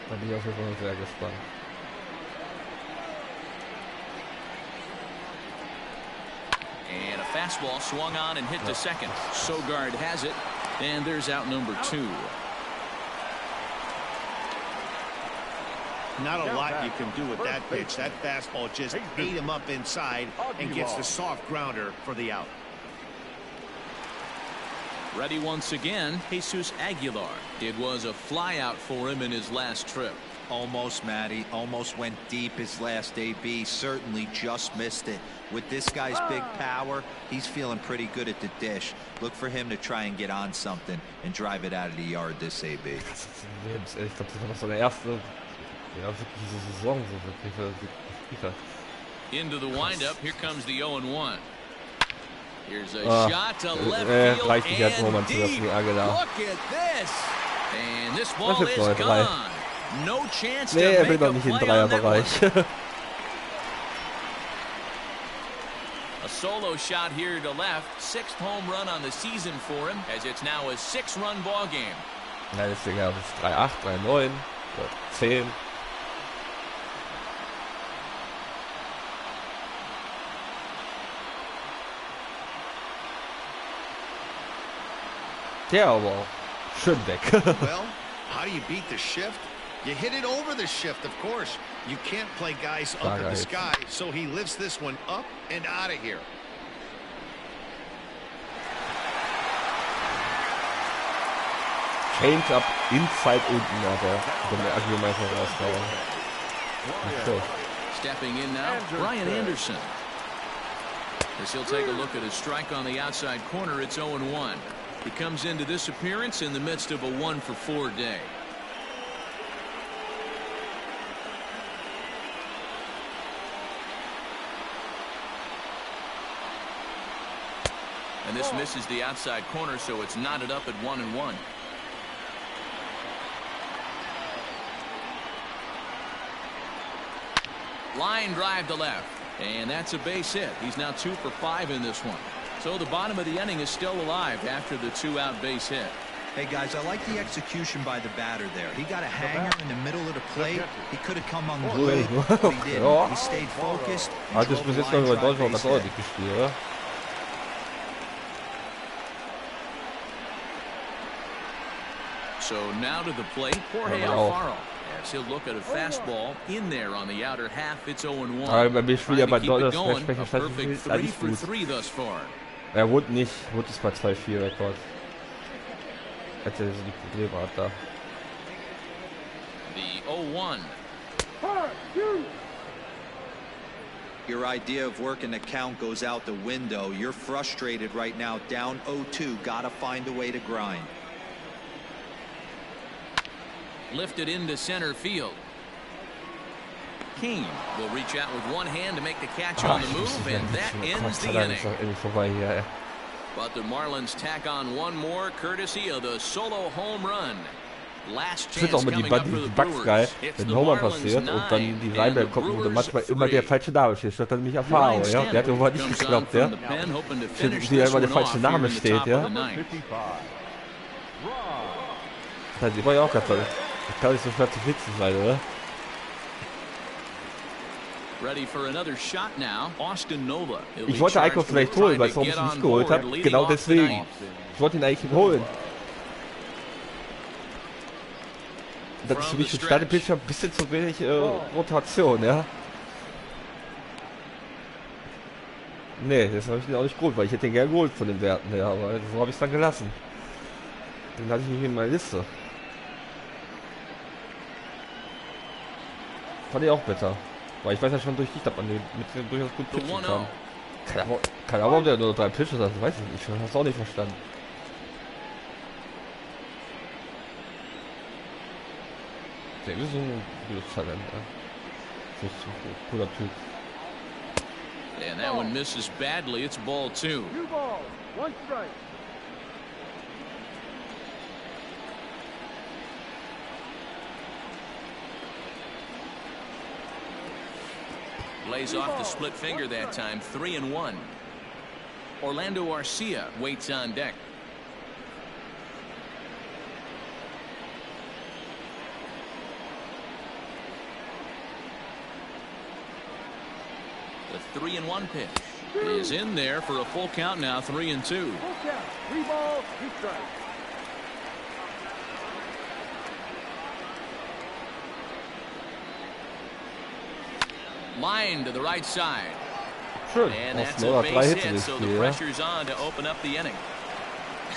Da bin ich auf jeden Fall sehr gespannt. And a fastball swung on and hit to second. Sogard has it, and there's out number 2. Not a lot you can do with that pitch. That fastball just ate him up inside and gets the soft grounder for the out. Ready once again, Jesus Aguilar. It was a flyout for him in his last trip. Almost, Matty. Almost went deep his last AB. Certainly just missed it. With this guy's big power, he's feeling pretty good at the dish. Look for him to try and get on something and drive it out of the yard this AB. Ich glaube, das war so der erste, ja, wirklich diese Saison so wirklich. Into the windup, here comes the 0-1. Here's a shot to left field and deep. Look at this. And this ball is gone. No chance to make a play on that one. A solo shot here to left. 6th home run on the season for him, as it's now a 6-run ball game. Ja, deswegen ja, das 3-8, 3-9, 10. Ja, aber auch schön weg. Well, how do you beat the shift? You hit it over the shift, of course. You can't play guys up in the sky, so he lifts this one up and out of here. Change up inside unten, der Argumenter raushauen. So. Stepping in now, Brian Anderson. As he'll take a look at a strike on the outside corner, it's 0-1. He comes into this appearance in the midst of a 1-for-4 day. And this misses the outside corner, so it's knotted up at 1-1. Line drive to left, and that's a base hit. He's now 2 for 5 in this one. So the bottom of the inning is still alive after the 2-out base hit. Hey guys, I like the execution by the batter there. He got a hanger in the middle of the plate. He could have come unglued, but he didn't. He stayed focused. Hat es bis jetzt noch über Deutschland ganz ordentlich gespielt, oder? So now to the plate, Jorge Alfaro. As he'll look at a fastball in there on the outer half. It's 0-1. Aber bei mir spielt ja bei Deutschland a perfect 3 for 3 thus far. Er wurde nicht, wurde es bei 2-4 Rekord. Hätte sie die Probleme hat da. The 0-1. Your idea of working the count goes out the window. You're frustrated right now, down 0-2. Gotta find a way to grind. Lifted into center field. King will reach out with one hand to make the catch on the move, and that ends the inning. But the Marlins tack on one more, courtesy of the solo home run. Last Ich finde auch immer die Bugs geil, wenn ein Homer passiert und dann die Reinberg kommt, wo dann manchmal immer der falsche Name steht, statt dann nicht Erfahrung, ja. Der hat überhaupt nicht geklappt, ja. Wie immer der falsche Name steht, ja. Das war ja auch ganz toll. Das kann nicht so schwer zu fixen sein, oder? Ich wollte Eiko vielleicht holen, weil es warum ich ihn nicht geholt habe. Genau deswegen. Ich wollte ihn eigentlich holen. Das ist für mich für Starting-Pitcher ein bisschen zu wenig Rotation, ja. Nee, das habe ich auch nicht geholt, weil ich hätte den gerne geholt von den Werten her, aber so habe ich es dann gelassen. Den hatte ich nicht in meiner Liste. Fand ich auch besser. Weil ich weiß ja schon durch dich, dass man mit dem durchaus gut pitchen kann. Keine Ahnung, ob der nur 3 Pitches hat, weiß ich nicht. Ich habe es auch nicht verstanden. Der ist so ein gutes Talent, ja. Das ist ein cooler Typ. And that one misses badly. It's ball 2. 2 balls, 1 strike. Lays off the split finger that time. 3-1. Orlando Arcia waits on deck. The 3-1 pitch is in there for a full count now. 3-2. Full count. 3 balls, 2 strikes. Line to the right side. Schön. And that's a base hit, so the pressure's on to open up the inning.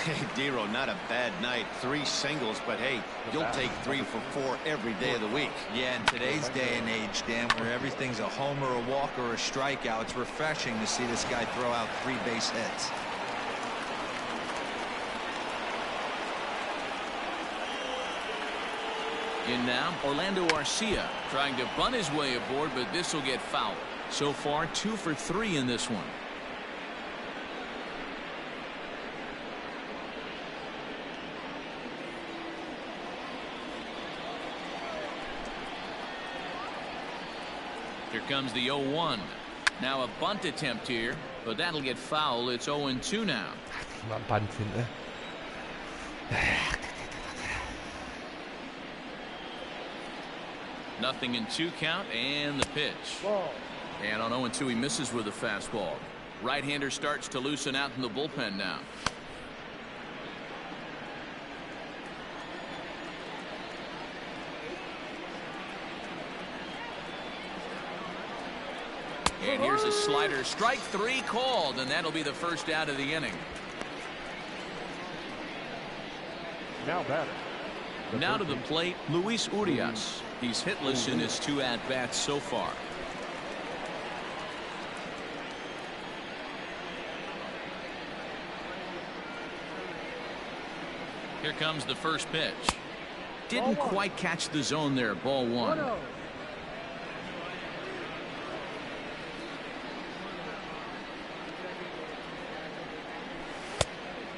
Hey, Dero, not a bad night. 3 singles, but hey, you'll take 3 for 4 every day of the week. Yeah, in today's day and age, Dan, where everything's a homer, a walk, or a strikeout, it's refreshing to see this guy throw out 3 base hits. In now, Orlando Arcia trying to bunt his way aboard, but this will get fouled. So far, 2 for 3 in this one. Here comes the 0-1. Now a bunt attempt here, but that'll get foul. It's 0-2 now. Mal Bunt finden, ne? Nothing in 2 count, and the pitch. And on 0-2, he misses with a fastball. Right-hander starts to loosen out in the bullpen now. And here's a slider. Strike 3 called, and that'll be the first out of the inning. Now batter. Now to the plate, Luis Urias. He's hitless in his 2 at-bats so far. Here comes the first pitch. Didn't quite catch the zone there. Ball 1.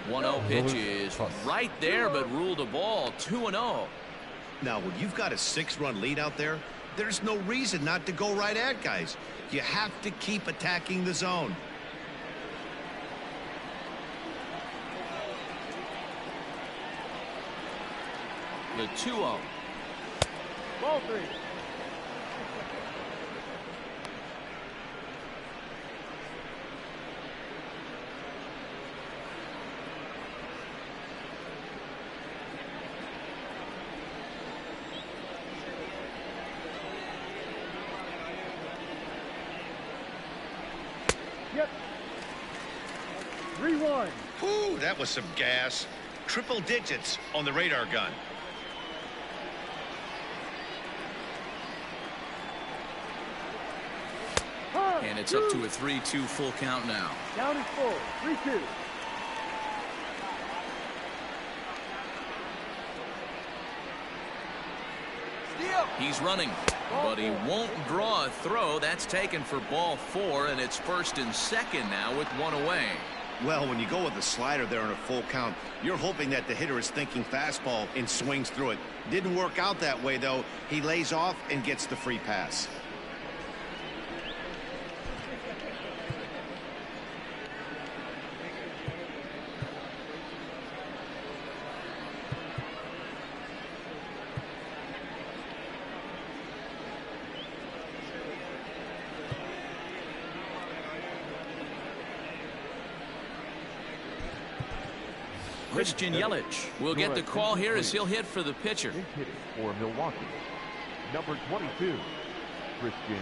1-0. Pitch is right there, but ruled a ball. 2-0. Now, when you've got a 6-run lead out there, there's no reason not to go right at guys. You have to keep attacking the zone. The 2-0. Ball 3. Yep. 3-1. Whew, that was some gas. Triple digits on the radar gun. And it's up to a 3-2 full count now. Down is full. 3-2. He's running, but he won't draw a throw. That's taken for ball 4, and it's 1st and 2nd now with 1 away. Well, when you go with a slider there in a full count, you're hoping that the hitter is thinking fastball and swings through it. Didn't work out that way, though. He lays off and gets the free pass. Christian Yelich will get the call here as he'll hit for the pitcher. Hitting for Milwaukee, number 22, Christian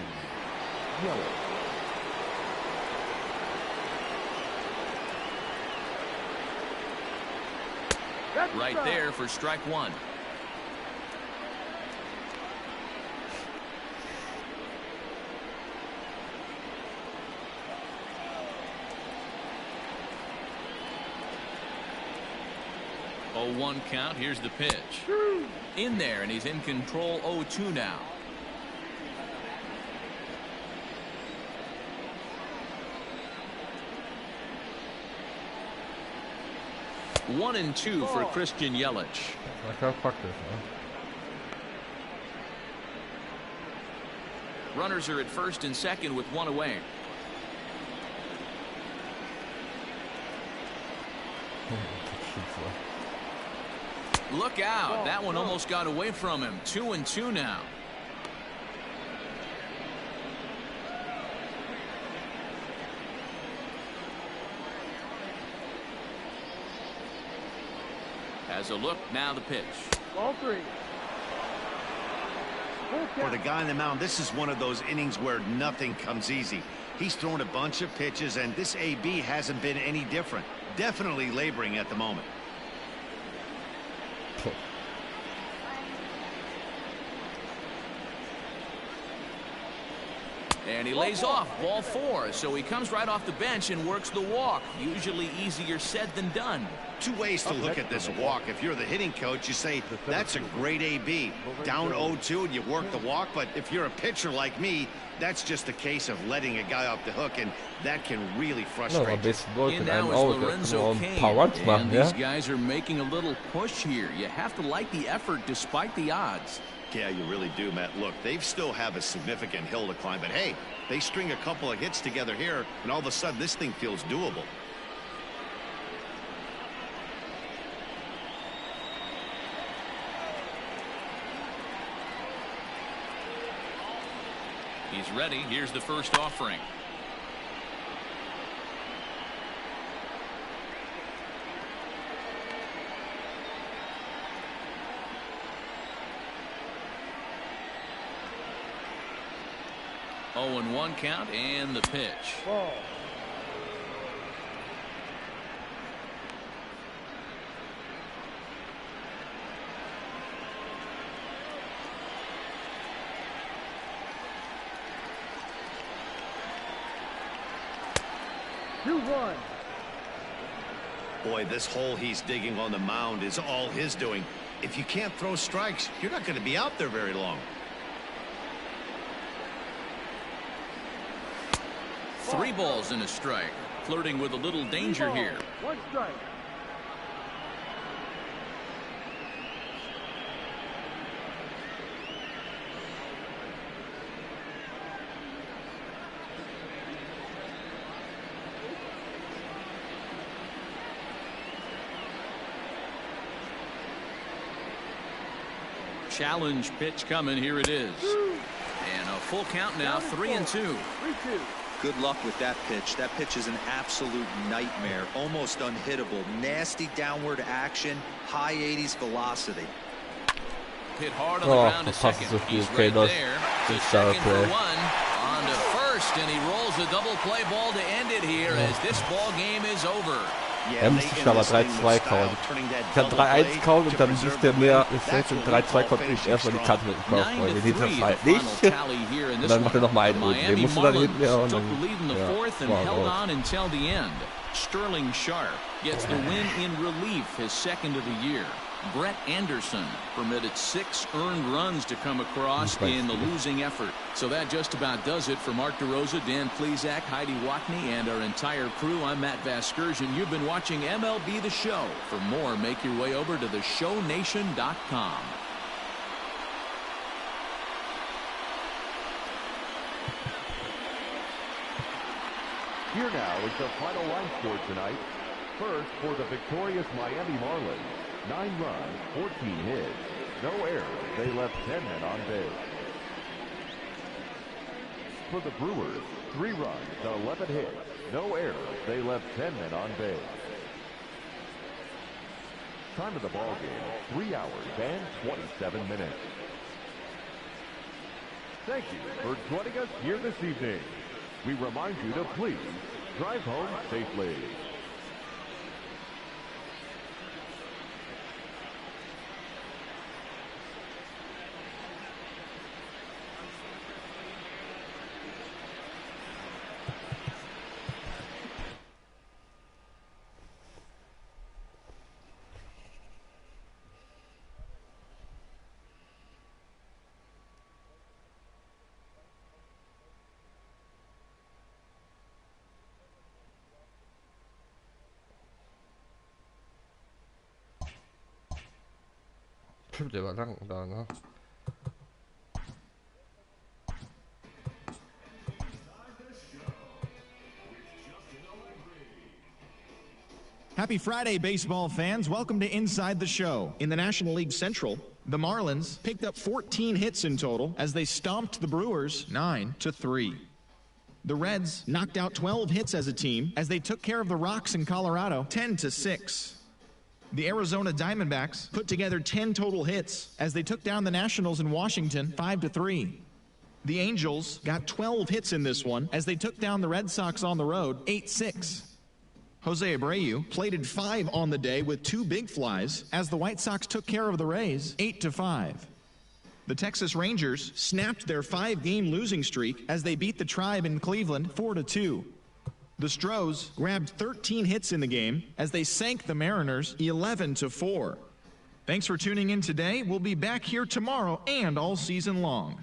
Yelich. Right there for strike 1. Oh, 1 count. Here's the pitch. In there, and he's in control. 0-2 now. One and 2 for Christian Yelich. Runners are at 1st and 2nd with 1 away. Look out. That one almost got away from him. 2 and 2 now. Has a look. Now the pitch. Ball 3. For the guy on the mound, this is one of those innings where nothing comes easy. He's thrown a bunch of pitches, and this AB hasn't been any different. Definitely laboring at the moment. And he lays off. Ball 4. So he comes right off the bench and works the walk. Usually easier said than done. 2 ways to look at this walk. If you're the hitting coach, you say, that's a great AB. Down 0-2 and you work the walk. But if you're a pitcher like me, that's just a case of letting a guy off the hook, and that can really frustrate you. In now is Lorenzo Cain, and these guys are making a little push here. You have to like the effort despite the odds. Yeah, you really do, Matt. Look, they still have a significant hill to climb, but hey, they string a couple of hits together here, and all of a sudden this thing feels doable. He's ready. Here's the first offering. Oh, and 1 count, and the pitch. Ball. Boy, this hole he's digging on the mound is all his doing. If you can't throw strikes, you're not going to be out there very long. 3 balls and a strike. Flirting with a little danger here. 1 strike. Challenge pitch coming. Here it is. And a full count now. 3 and 2. 3-2. Good luck with that pitch. That pitch is an absolute nightmare. Almost unhittable. Nasty downward action. High 80s velocity. Hit hard on the ground to second. He's right there. To second for 1. On to first, and he rolls a double play ball to end it here as this ball game is over. Er müsste schon aber 3-2 kauen. Ich kann 3-1 kauen und dann müsste er mehr Effekt und 3-2 kommt nicht erstmal die Kante mit dem Bauch. Den hinter das halt nicht. Und dann macht er nochmal einen oben. Den musst du dann hinten her und dann, Sterling Sharp gets the win in relief, his second of the year. Brett Anderson permitted 6 earned runs to come across in the losing effort. So that just about does it for Mark DeRosa, Dan Plesac, Heidi Watney, and our entire crew. I'm Matt Vasgersian. You've been watching MLB The Show. For more, make your way over to theshownation.com. Here now is the final line score tonight. First, for the victorious Miami Marlins, 9 runs, 14 hits, no errors. They left 10 men on base. For the Brewers, 3 runs, 11 hits, no errors. They left 10 men on base. Time of the ball game, 3 hours and 27 minutes. Thank you for joining us here this evening. We remind you to please drive home safely. Der war lang da, ne? Happy Friday, baseball fans. Welcome to Inside the Show. In the National League Central, the Marlins picked up 14 hits in total as they stomped the Brewers 9-3. The Reds knocked out 12 hits as a team as they took care of the Rocks in Colorado 10-6. The Arizona Diamondbacks put together 10 total hits as they took down the Nationals in Washington 5-3. The Angels got 12 hits in this one as they took down the Red Sox on the road 8-6. Jose Abreu plated 5 on the day with 2 big flies as the White Sox took care of the Rays 8-5. The Texas Rangers snapped their 5-game losing streak as they beat the Tribe in Cleveland 4-2. The Stros grabbed 13 hits in the game as they sank the Mariners 11-4. Thanks for tuning in today. We'll be back here tomorrow and all season long.